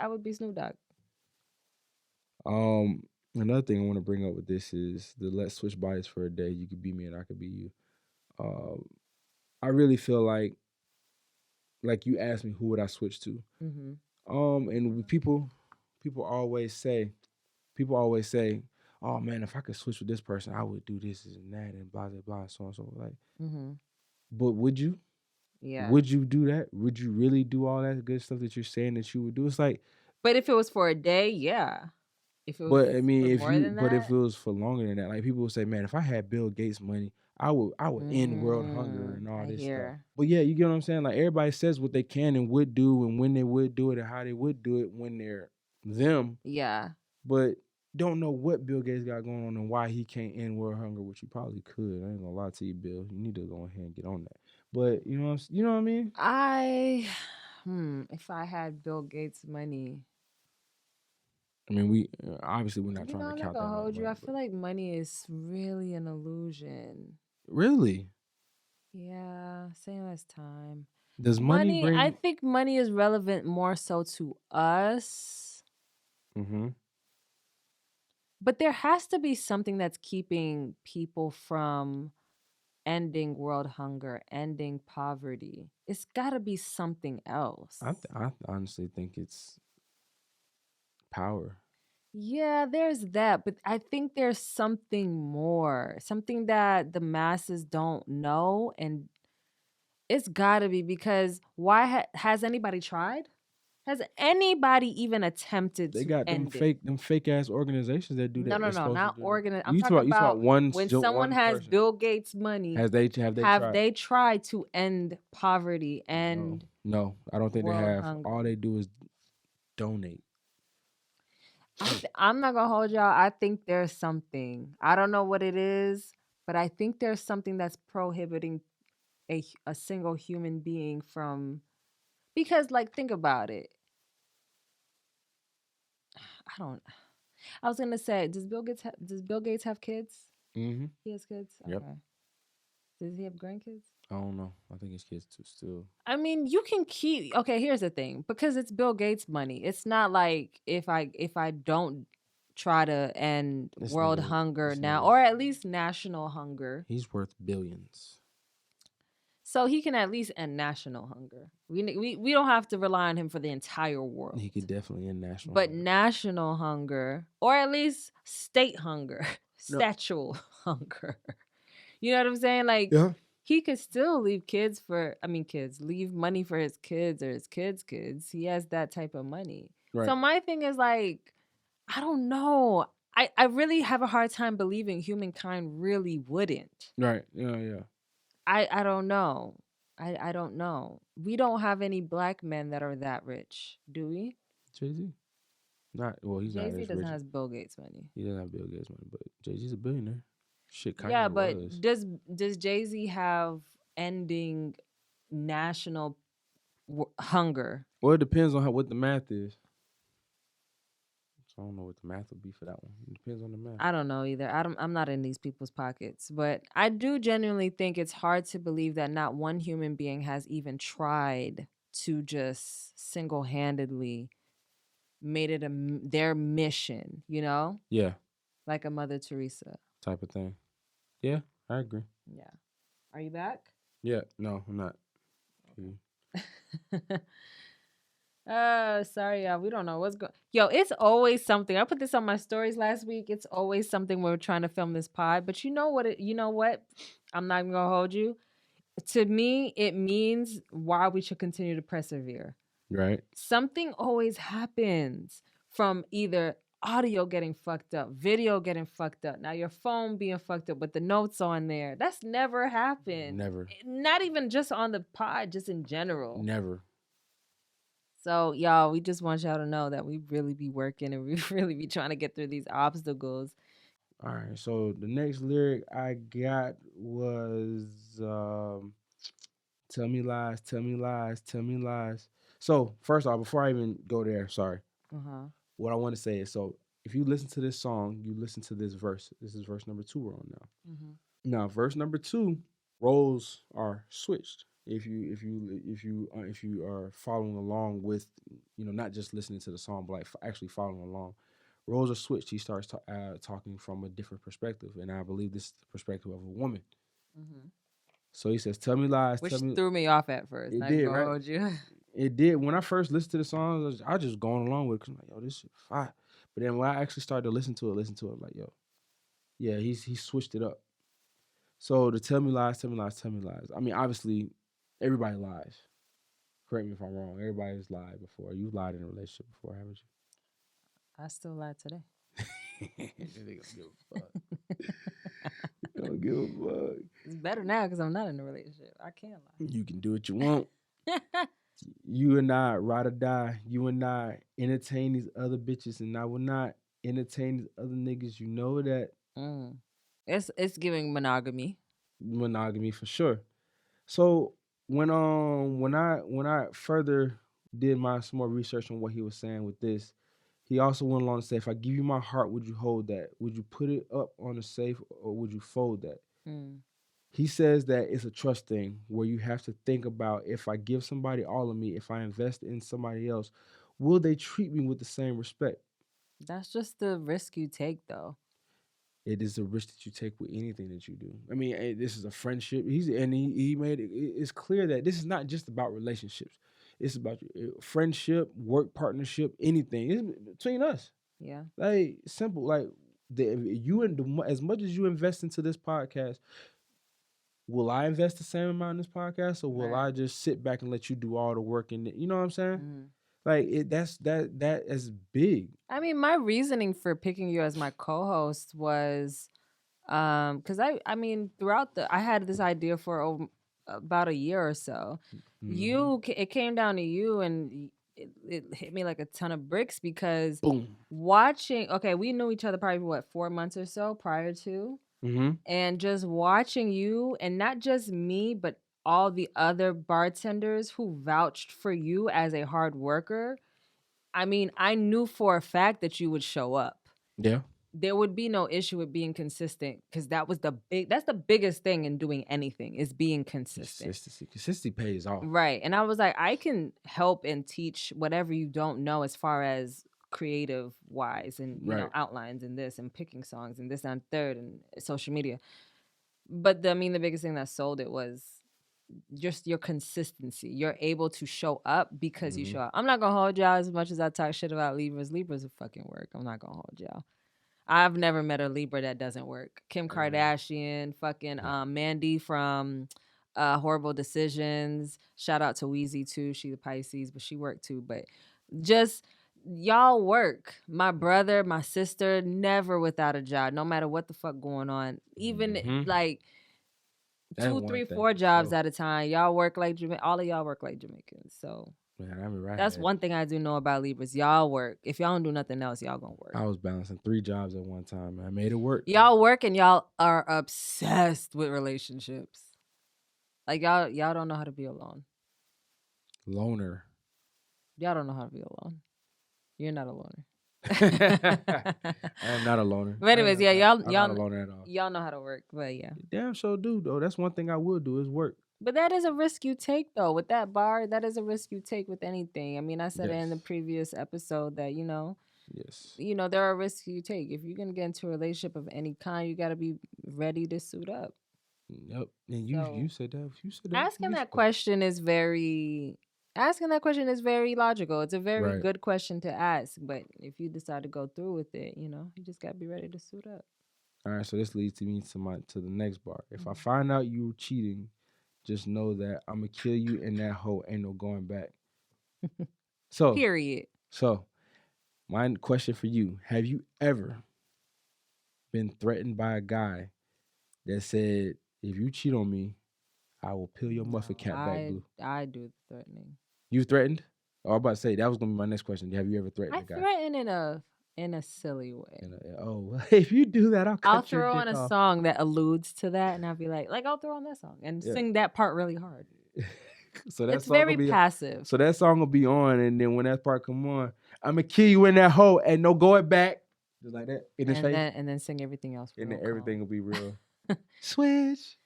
would be Snoop Dogg. Another thing I want to bring up with this is the let's switch bodies for a day. You could be me and I could be you. I really feel like you asked me, who would I switch to? And people always say, oh man, if I could switch with this person, I would do this and that and blah blah blah, so and so. Like, but would you? Yeah. Would you do that? Would you really do all that good stuff that you're saying that you would do? It's like, but if it was for a day, yeah. If it was if it was for longer than that, like people would say, man, if I had Bill Gates money, I would end world hunger and all this stuff. But yeah, you get what I'm saying? Like everybody says what they can and would do and when they would do it and how they would do it when they're them. Yeah. But don't know what Bill Gates got going on and why he can't end world hunger, which he probably could. I ain't gonna lie to you, Bill. You need to go ahead and get on that. But you know what I mean? If I had Bill Gates money. I mean, we're not trying to count that. I'm not gonna hold you. I feel like money is really an illusion. Really? Yeah, same as time. Does money bring? I think money is relevant more so to us. Mm-hmm. But there has to be something that's keeping people from ending world hunger, ending poverty. It's got to be something else. I honestly think it's power. Yeah, there's that, but I think there's something more, something that the masses don't know, and it's got to be because why has anybody tried? Has anybody even attempted They to got end them fake ass organizations that do that. No, Supposed not to do organized. that. I'm talking You talk about one when someone has person. Bill Gates' money. Have they tried to end poverty and no, I don't think they world have. hunger? All they do is donate. I'm not gonna hold y'all. I think there's something. I don't know what it is, but I think there's something that's prohibiting a single human being from, because like think about it. I was gonna say, does Bill Gates have kids? Mm-hmm. He has kids. Yep. Okay. Does he have grandkids? I don't know. I think his kids too still. I mean, you can keep. Okay, here's the thing. Because it's Bill Gates' money, it's not like if I don't try to end world hunger now, or at least national hunger. He's worth billions. So he can at least end national hunger. We don't have to rely on him for the entire world. He could definitely end national But hunger. national hunger, or at least state hunger, statual hunger. You know what I'm saying? Like, yeah. He could still leave leave money for his kids or his kids' kids. He has that type of money. Right. So my thing is like, I don't know. I really have a hard time believing humankind really wouldn't. Right. Yeah. I don't know. I don't know. We don't have any black men that are that rich, do we? Jay-Z. He's not. Jay-Z doesn't have Bill Gates money. He doesn't have Bill Gates money, but Jay-Z's a billionaire. Shit, Kanye yeah, but was. does Jay-Z have ending national hunger? Well, it depends on what the math is. So I don't know what the math would be for that one. It depends on the math. I don't know either. I'm not in these people's pockets, but I do genuinely think it's hard to believe that not one human being has even tried to just single-handedly made it their mission, you know? Yeah. Like a Mother Teresa type of thing. Yeah, I agree. Yeah. Are you back? Yeah. No, I'm not. Sorry, y'all. We don't know what's going. Yo, it's always something. I put this on my stories last week. It's always something when we're trying to film this pod. But you know what? You know what? I'm not even gonna hold you. To me, it means why we should continue to persevere. Right. Something always happens from either audio getting fucked up, video getting fucked up, now your phone being fucked up with the notes on there. That's never happened. Never. Not even just on the pod, just in general. Never. So, y'all, we just want y'all to know that we really be working and we really be trying to get through these obstacles. All right. So the next lyric I got was tell me lies, tell me lies, tell me lies. So first off, before I even go there, sorry. What I want to say is, so if you listen to this song, you listen to this verse. This is verse number 2 we're on now. Now, verse number 2, roles are switched. If you are following along with, not just listening to the song, but like actually following along, roles are switched. He starts talking from a different perspective, and I believe this is the perspective of a woman. So he says, "Tell me lies." Which threw me off at first. It did, right? It did. When I first listened to the song, I was just going along with it. 'Cause I'm like, yo, this shit fire. But then when I actually started to listen to it, I'm like, yo, yeah, he switched it up. So the tell me lies, tell me lies, tell me lies. I mean, obviously, everybody lies. Correct me if I'm wrong. Everybody's lied before. You've lied in a relationship before, haven't you? I still lied today. They don't give a fuck. They don't give a fuck. It's better now because I'm not in a relationship. I can't lie. You can do what you want. You and I, ride or die. You and I entertain these other bitches, and I will not entertain these other niggas. You know that. It's giving monogamy. Monogamy for sure. So when I further did some more research on what he was saying with this, he also went along to say, if I give you my heart, would you hold that? Would you put it up on the safe or would you fold that? He says that it's a trust thing where you have to think about, if I give somebody all of me, if I invest in somebody else, will they treat me with the same respect? That's just the risk you take, though. It is a risk that you take with anything that you do. I mean, this is a friendship. He made it. It's clear that this is not just about relationships. It's about friendship, work partnership, anything. It's between us. Yeah. Like simple. Like as much as you invest into this podcast, will I invest the same amount in this podcast, or will I just sit back and let you do all the work? And you know what I'm saying? Mm-hmm. Like that is big. I mean, my reasoning for picking you as my co-host was, because I mean, I had this idea for about a year or so. Mm-hmm. It came down to you, and it hit me like a ton of bricks because watching. Okay, we knew each other probably 4 months or so prior to, and just watching you, and not just me, but all the other bartenders who vouched for you as a hard worker. I mean, I knew for a fact that you would show up. Yeah. There would be no issue with being consistent, because that's the biggest thing in doing anything, is being consistent. Consistency pays off. Right. And I was like, I can help and teach whatever you don't know as far as creative wise and you know, outlines and this and picking songs and this and third and social media. But the biggest thing that sold it was just your consistency. You're able to show up because you show up. I'm not gonna hold y'all as much as I talk shit about Libras. Libras will fucking work. I'm not gonna hold y'all. I've never met a Libra that doesn't work. Kim Kardashian, fucking Mandy from Horrible Decisions. Shout out to Weezy too. She's a Pisces, but she worked too. But just y'all work. My brother, my sister, never without a job, no matter what the fuck going on. Even like 2, 3, 4 jobs at a time. Y'all work like all of y'all work like Jamaicans. So man, that's one thing I do know about Libras. Y'all work. If y'all don't do nothing else, y'all gonna work. I was balancing 3 jobs at one time. I made it work. Y'all work, and y'all are obsessed with relationships. Like y'all don't know how to be alone. Loner. Y'all don't know how to be alone. You're not a loner. I am not a loner. But anyways, y'all not a loner at all. Y'all know how to work, but yeah. Damn sure do though. That's one thing I will do is work. But that is a risk you take though. With that bar, that is a risk you take with anything. I mean, I said it in the previous episode that, there are risks you take. If you're gonna get into a relationship of any kind, you gotta be ready to suit up. Yep. And you said that. Asking that question is very logical. It's a very good question to ask. But if you decide to go through with it, you just gotta be ready to suit up. All right, so this leads me to the next bar. If I find out you cheating, just know that I'm gonna kill you in that hole. Ain't no going back. So period. So my question for you: have you ever been threatened by a guy that said, if you cheat on me, I will peel your muffin cap back blue? I do threatening. You threatened? Oh, I'm about to say that was gonna be my next question. Have you ever threatened a guy? I threaten in a silly way. If you do that, I'll throw on a song that alludes to that, and I'll be like I'll throw on that song and sing that part really hard. So that it's very passive. So that song will be on, and then when that part come on, I'm gonna kill you in that hole and no going back, just like that in his face, and then sing everything else. And then everything will be real. Switch.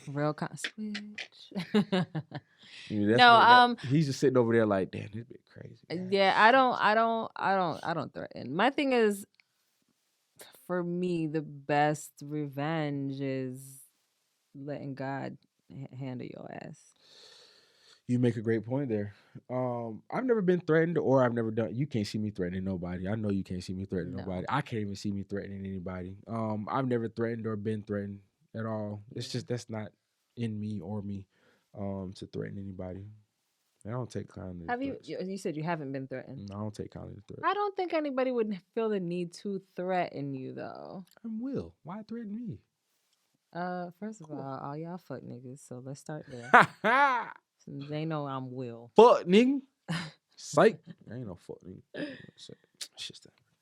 Real switch. He's just sitting over there like, damn, this bit crazy. Man. Yeah, I don't threaten. My thing is, for me, the best revenge is letting God handle your ass. You make a great point there. I've never been threatened, or I've never done. You can't see me threatening nobody. I know you can't see me threatening nobody. I can't even see me threatening anybody. I've never threatened or been threatened at all. It's just that's not in me or me to threaten anybody. I don't take kindly. Have you? You said you haven't been threatened. No, I don't take kindly to threats. I don't think anybody would feel the need to threaten you though. I will. Why threaten me? First of all y'all fuck niggas. So let's start there. They know I'm Will. Fuck nigga. Psych. I ain't no fuck nigga. Shit.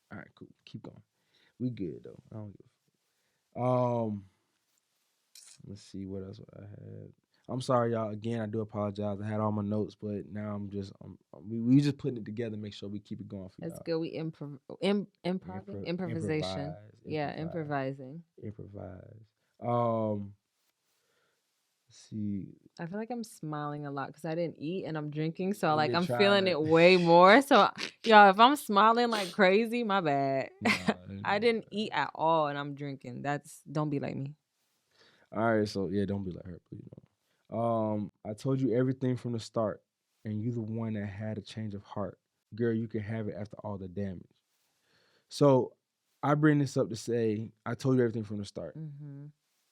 All right, cool. Keep going. We good though. I don't give a fuck. Let's see what else I had. I'm sorry, y'all. Again, I do apologize. I had all my notes, but now I'm just we just putting it together. Make sure we keep it going for y'all. That's good. We improvisation. Yeah, improvising. Improvise. Let's see. I feel like I'm smiling a lot because I didn't eat and I'm drinking. So, And like, you're I'm trying feeling to- it way more. So, y'all, if I'm smiling like crazy, my bad. Nah, I didn't eat at all and I'm drinking. Don't be like me. All right, so yeah, don't be like her, please. I told you everything from the start, and you the one that had a change of heart. Girl, you can have it after all the damage. So I bring this up to say, I told you everything from the start.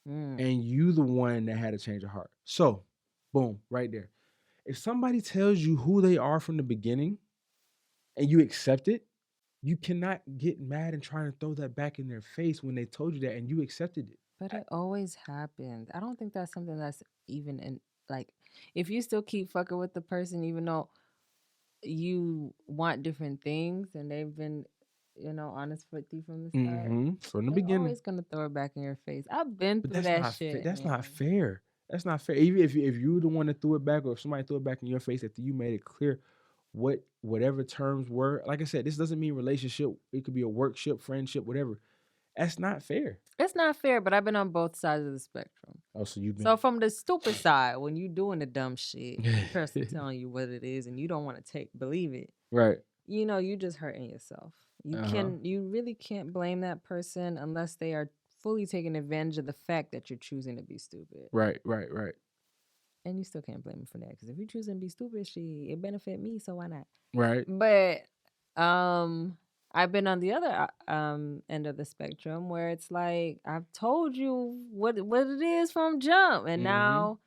And you the one that had a change of heart. So, boom, right there. If somebody tells you who they are from the beginning and you accept it, you cannot get mad and try to throw that back in their face when they told you that and you accepted it. But it always happens. I don't think that's something that's even in, like, if you still keep fucking with the person, even though you want different things and they've been, honest with you from the start. From the They're beginning. always gonna throw it back in your face. I've been But through that shit. That's man. not fair. That's not fair. Even if you the one that threw it back, or if somebody threw it back in your face after you made it clear whatever terms were. Like I said, this doesn't mean relationship. It could be a workship, friendship, whatever. That's not fair. It's not fair, but I've been on both sides of the spectrum. Oh, so you've been. So from the stupid side, when you doing the dumb shit, the person telling you what it is and you don't want to believe it. Right. You just hurting yourself. You really can't blame that person unless they are fully taking advantage of the fact that you're choosing to be stupid. Right. And you still can't blame them for that, because if you're choosing to be stupid, it benefit me, so why not? Right. But I've been on the other end of the spectrum where it's like, I've told you what it is from jump, and now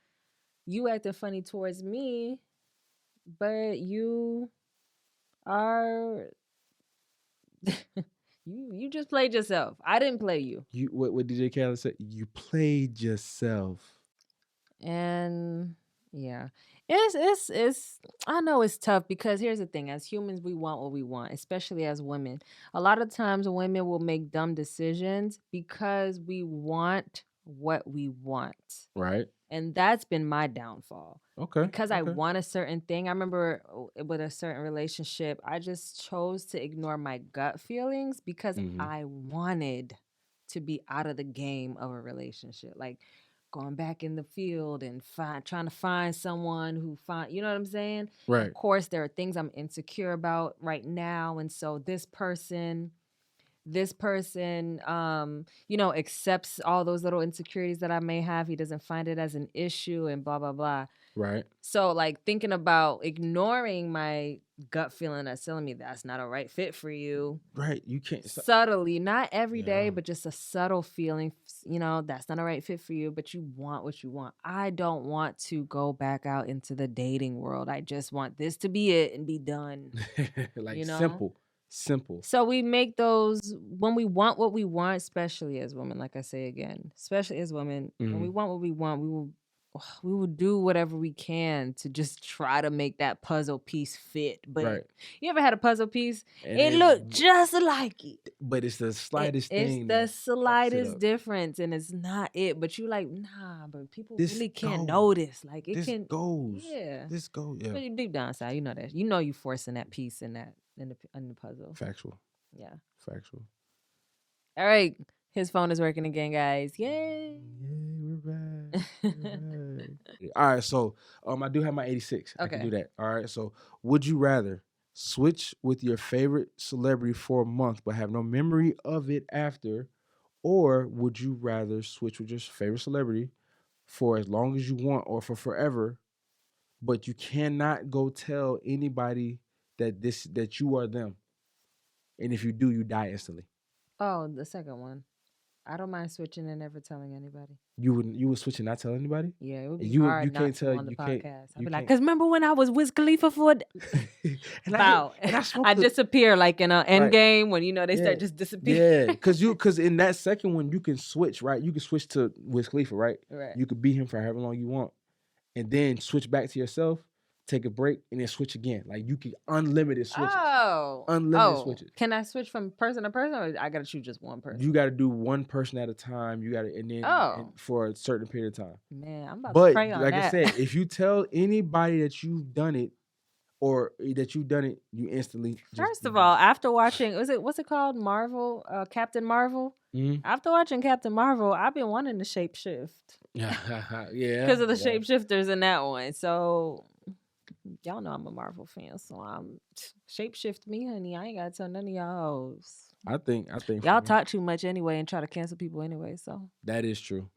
you acting funny towards me, but you are you just played yourself. I didn't play you. What DJ Khaled said? You played yourself. And yeah, it's I know it's tough, because here's the thing: as humans, we want what we want, especially as women. A lot of times women will make dumb decisions because we want what we want. Right. And that's been my downfall. Okay. Because I want a certain thing. I remember with a certain relationship, I just chose to ignore my gut feelings because I wanted to be out of the game of a relationship. Like going back in the field and trying to find someone who you know what I'm saying? Right. Of course, there are things I'm insecure about right now. And so this person, accepts all those little insecurities that I may have. He doesn't find it as an issue and blah, blah, blah. Right. So, like, thinking about ignoring my gut feeling that's telling me that's not a right fit for you. Right. You can't. Subtly, not every day, but just a subtle feeling, that's not a right fit for you, but you want what you want. I don't want to go back out into the dating world. I just want this to be it and be done. Like, simple. So we make those when we want what we want, especially as women, like I say again, especially as women, when we want what we want, we will do whatever we can to just try to make that puzzle piece fit. But you ever had a puzzle piece? And it looked just like it. But it's the slightest thing. It's the slightest difference, and it's not it. But you like, nah, but people really can't notice. Like, it can goes. Yeah. This goes. Yeah. But you deep down inside, you know that. You know you forcing that piece in the puzzle. Factual. Yeah. Factual. All right. His phone is working again, guys. Yay. We're back. All right. So I do have my 86. Okay. I can do that. All right. So would you rather switch with your favorite celebrity for a month but have no memory of it after, or would you rather switch with your favorite celebrity for as long as you want or for forever, but you cannot go tell anybody that you are them, and if you do, you die instantly? Oh, the second one. I don't mind switching and never telling anybody. You would switch and not tell anybody? Yeah, it would be hard you not can't to tell on the you podcast. can't, I'd be like, because remember when I was Wiz Khalifa for I disappear like in an end game when they start just disappearing. Yeah, because in that second one you can switch, right? You can switch to Wiz Khalifa, right? Right. You could be him for however long you want, and then switch back to yourself, take a break, and then switch again. Like, you can unlimited switches. Unlimited switches. Can I switch from person to person, or I gotta choose just one person? You gotta do one person at a time. You gotta, and then for a certain period of time. Man, I'm about to pray on that. But like I said, if you tell anybody that you've done it, you instantly. First of all, after watching, what's it called? Marvel, Captain Marvel. After watching Captain Marvel, I've been wanting to shapeshift. Yeah. Because of the shapeshifters in that one. So y'all know I'm a Marvel fan, so I'm shapeshift me, honey. I ain't gotta tell none of y'all. I think y'all talk too much anyway and try to cancel people anyway. So that is true.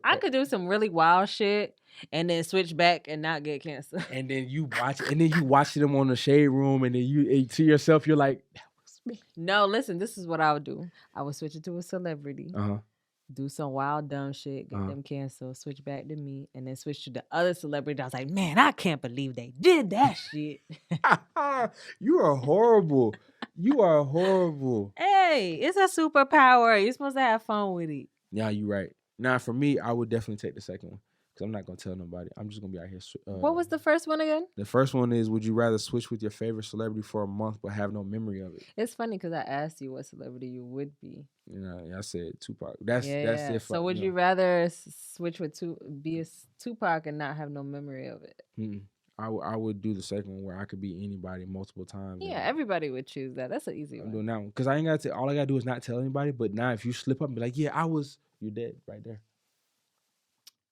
I could do some really wild shit and then switch back and not get canceled. And then you watch them on the Shade Room, and then you to yourself, you're like, that was me. No, listen, this is what I would do. I would switch it to a celebrity. Do some wild dumb shit, get them canceled, switch back to me, and then switch to the other celebrity. I was like, man, I can't believe they did that shit. You are horrible. You are horrible. Hey, it's a superpower. You're supposed to have fun with it. Yeah, you're right. Now, for me, I would definitely take the second one because I'm not going to tell nobody. I'm just going to be out here. What was the first one again? The first one is, would you rather switch with your favorite celebrity for a month but have no memory of it? It's funny because I asked you what celebrity you would be. You know, I said Tupac. That's it. So would you rather switch with be a Tupac and not have no memory of it? I would do the second one where I could be anybody multiple times. Yeah, everybody would choose that. That's an easy one. I'm doing that one because I ain't got to. All I gotta do is not tell anybody. But now, if you slip up and be like, "Yeah, you're dead right there."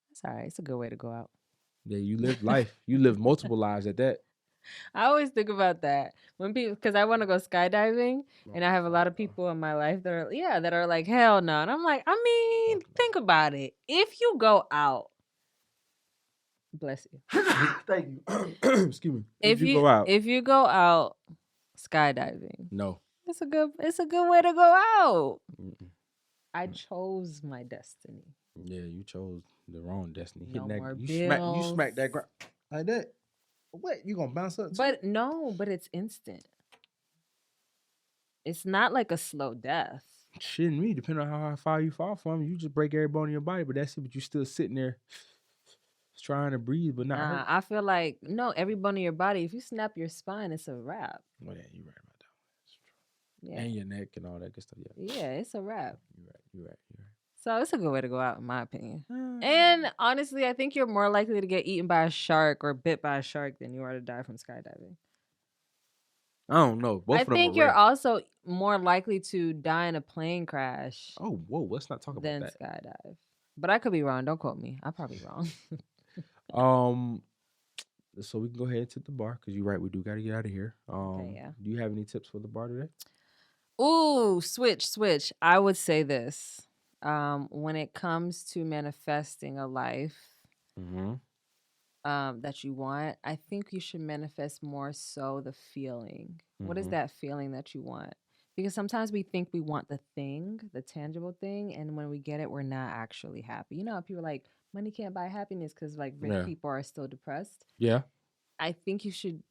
That's all right. It's a good way to go out. Yeah, you live life. You live multiple lives at that. I always think about that when people, because I want to go skydiving, and I have a lot of people in my life that are like, hell no. And I'm like, I mean, think about it. If you go out, bless you. Thank you. Excuse me. If you go out skydiving, no, it's a good way to go out. I chose my destiny. Yeah, you chose the wrong destiny. No more you bills. smack that ground like that. What? You gonna bounce up? But it's instant. It's not like a slow death. Shouldn't me, depending on how far you fall from, you just break every bone in your body, but that's it. But you're still sitting there trying to breathe, but not hurt. I feel like every bone in your body. If you snap your spine, it's a wrap. Well, yeah, you're right about that one. That's true. Yeah. And your neck and all that good stuff. Yeah, it's a wrap. You're right. So it's a good way to go out, in my opinion. And honestly, I think you're more likely to get eaten by a shark or bit by a shark than you are to die from skydiving. I don't know. I think you're also more likely to die in a plane crash. Oh, whoa! Let's not talk about that. Than skydive. But I could be wrong. Don't quote me. I'm probably wrong. So we can go ahead to the bar because you're right. We do got to get out of here. Okay, yeah. Do you have any tips for the bar today? Ooh, switch. I would say this. When it comes to manifesting a life that you want, I think you should manifest more so the feeling. What is that feeling that you want? Because sometimes we think we want the thing, the tangible thing, and when we get it, we're not actually happy. You know, people are like, money can't buy happiness because like rich people are still depressed. Yeah. I think you should,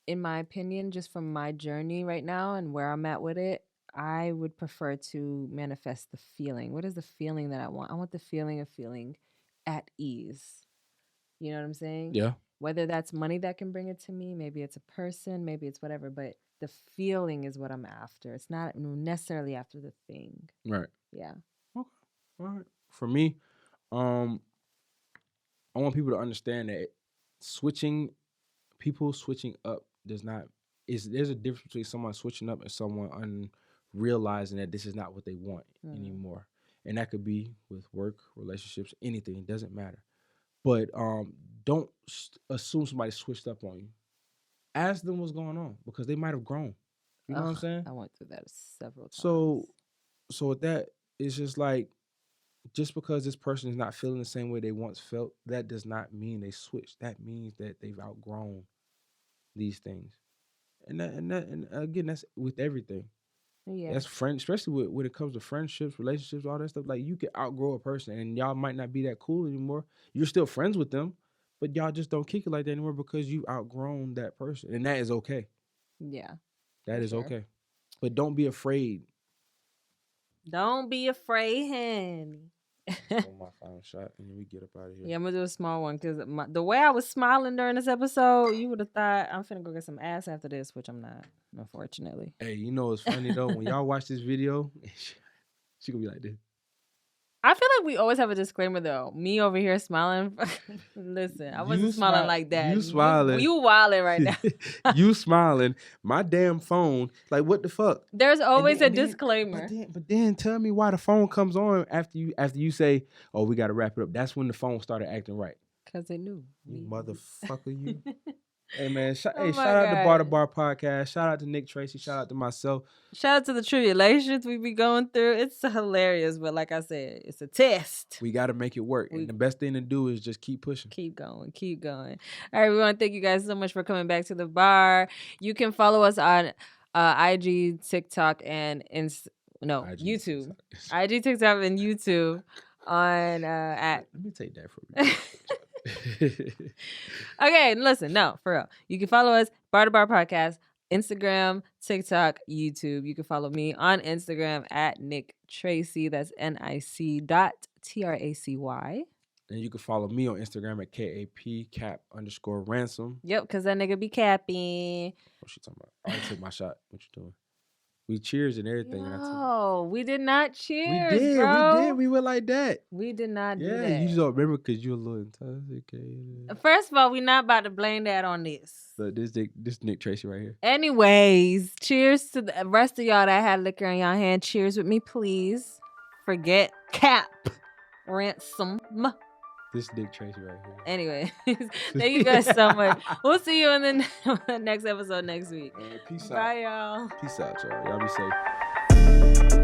in my opinion, just from my journey right now and where I'm at with it, I would prefer to manifest the feeling. What is the feeling that I want? I want the feeling of feeling at ease. You know what I'm saying? Yeah. Whether that's money that can bring it to me, maybe it's a person, maybe it's whatever, but the feeling is what I'm after. It's not necessarily after the thing. Right. Yeah. Okay. All right. For me, I want people to understand that switching up there's a difference between someone switching up and someone realizing that this is not what they want anymore. And that could be with work, relationships, anything. It doesn't matter. But don't assume somebody switched up on you. Ask them what's going on because they might have grown. You know what I'm saying? I went through that several times. So with that, it's just like, just because this person is not feeling the same way they once felt, that does not mean they switched. That means that they've outgrown these things. And again, that's with everything. Yeah. That's especially when it comes to friendships, relationships, all that stuff. Like, you can outgrow a person and y'all might not be that cool anymore. You're still friends with them, but y'all just don't kick it like that anymore because you've outgrown that person. And that is okay. Yeah. That is okay. But don't be afraid. Don't be afraid, honey. On my final shot, and then we get up out of here. Yeah, I'm gonna do a small one because the way I was smiling during this episode, you would have thought I'm finna go get some ass after this, which I'm not, unfortunately. Hey, you know what's funny though? When y'all watch this video, she gonna be like this. I feel like we always have a disclaimer though. Me over here smiling. Listen, I wasn't smiling like that. You smiling. You wilding right now. You smiling. My damn phone. Like, what the fuck? There's always a disclaimer. But then tell me why the phone comes on after you say, oh, we got to wrap it up. That's when the phone started acting right. Because they knew. You motherfucker, you. Hey, man. Shout out God. to Bar2Bar podcast. Shout out to Nick Tracy. Shout out to myself. Shout out to the tribulations we be going through. It's hilarious, but like I said, it's a test. We got to make it work. And the best thing to do is just keep pushing. Keep going. Keep going. All right, we want to thank you guys so much for coming back to the bar. You can follow us on IG, TikTok, and YouTube. IG, TikTok, and YouTube on at. Let me take that from you. Okay, listen, no, for real. You can follow us, Bar2Bar Podcast, Instagram, TikTok, YouTube. You can follow me on Instagram at Nick Tracy. That's NIC.TRACY. And you can follow me on Instagram at KAP_ransom. Yep, because that nigga be capping. What's she talking about? I already took my shot. What you doing? We cheers and everything. Oh, we did not cheers. We did. Bro. We did. We went like that. We did not do that. Yeah, you just don't remember because you're a little intoxicated. First of all, we're not about to blame that on this. So this Nick Tracy right here. Anyways, cheers to the rest of y'all that had liquor in y'all hand. Cheers with me, please. Forget cap. Ransom. This Nick Tracy right here. Anyway, thank you guys so much. We'll see you in the next episode next week. Peace out. Bye, y'all. Peace out, y'all. Y'all be safe.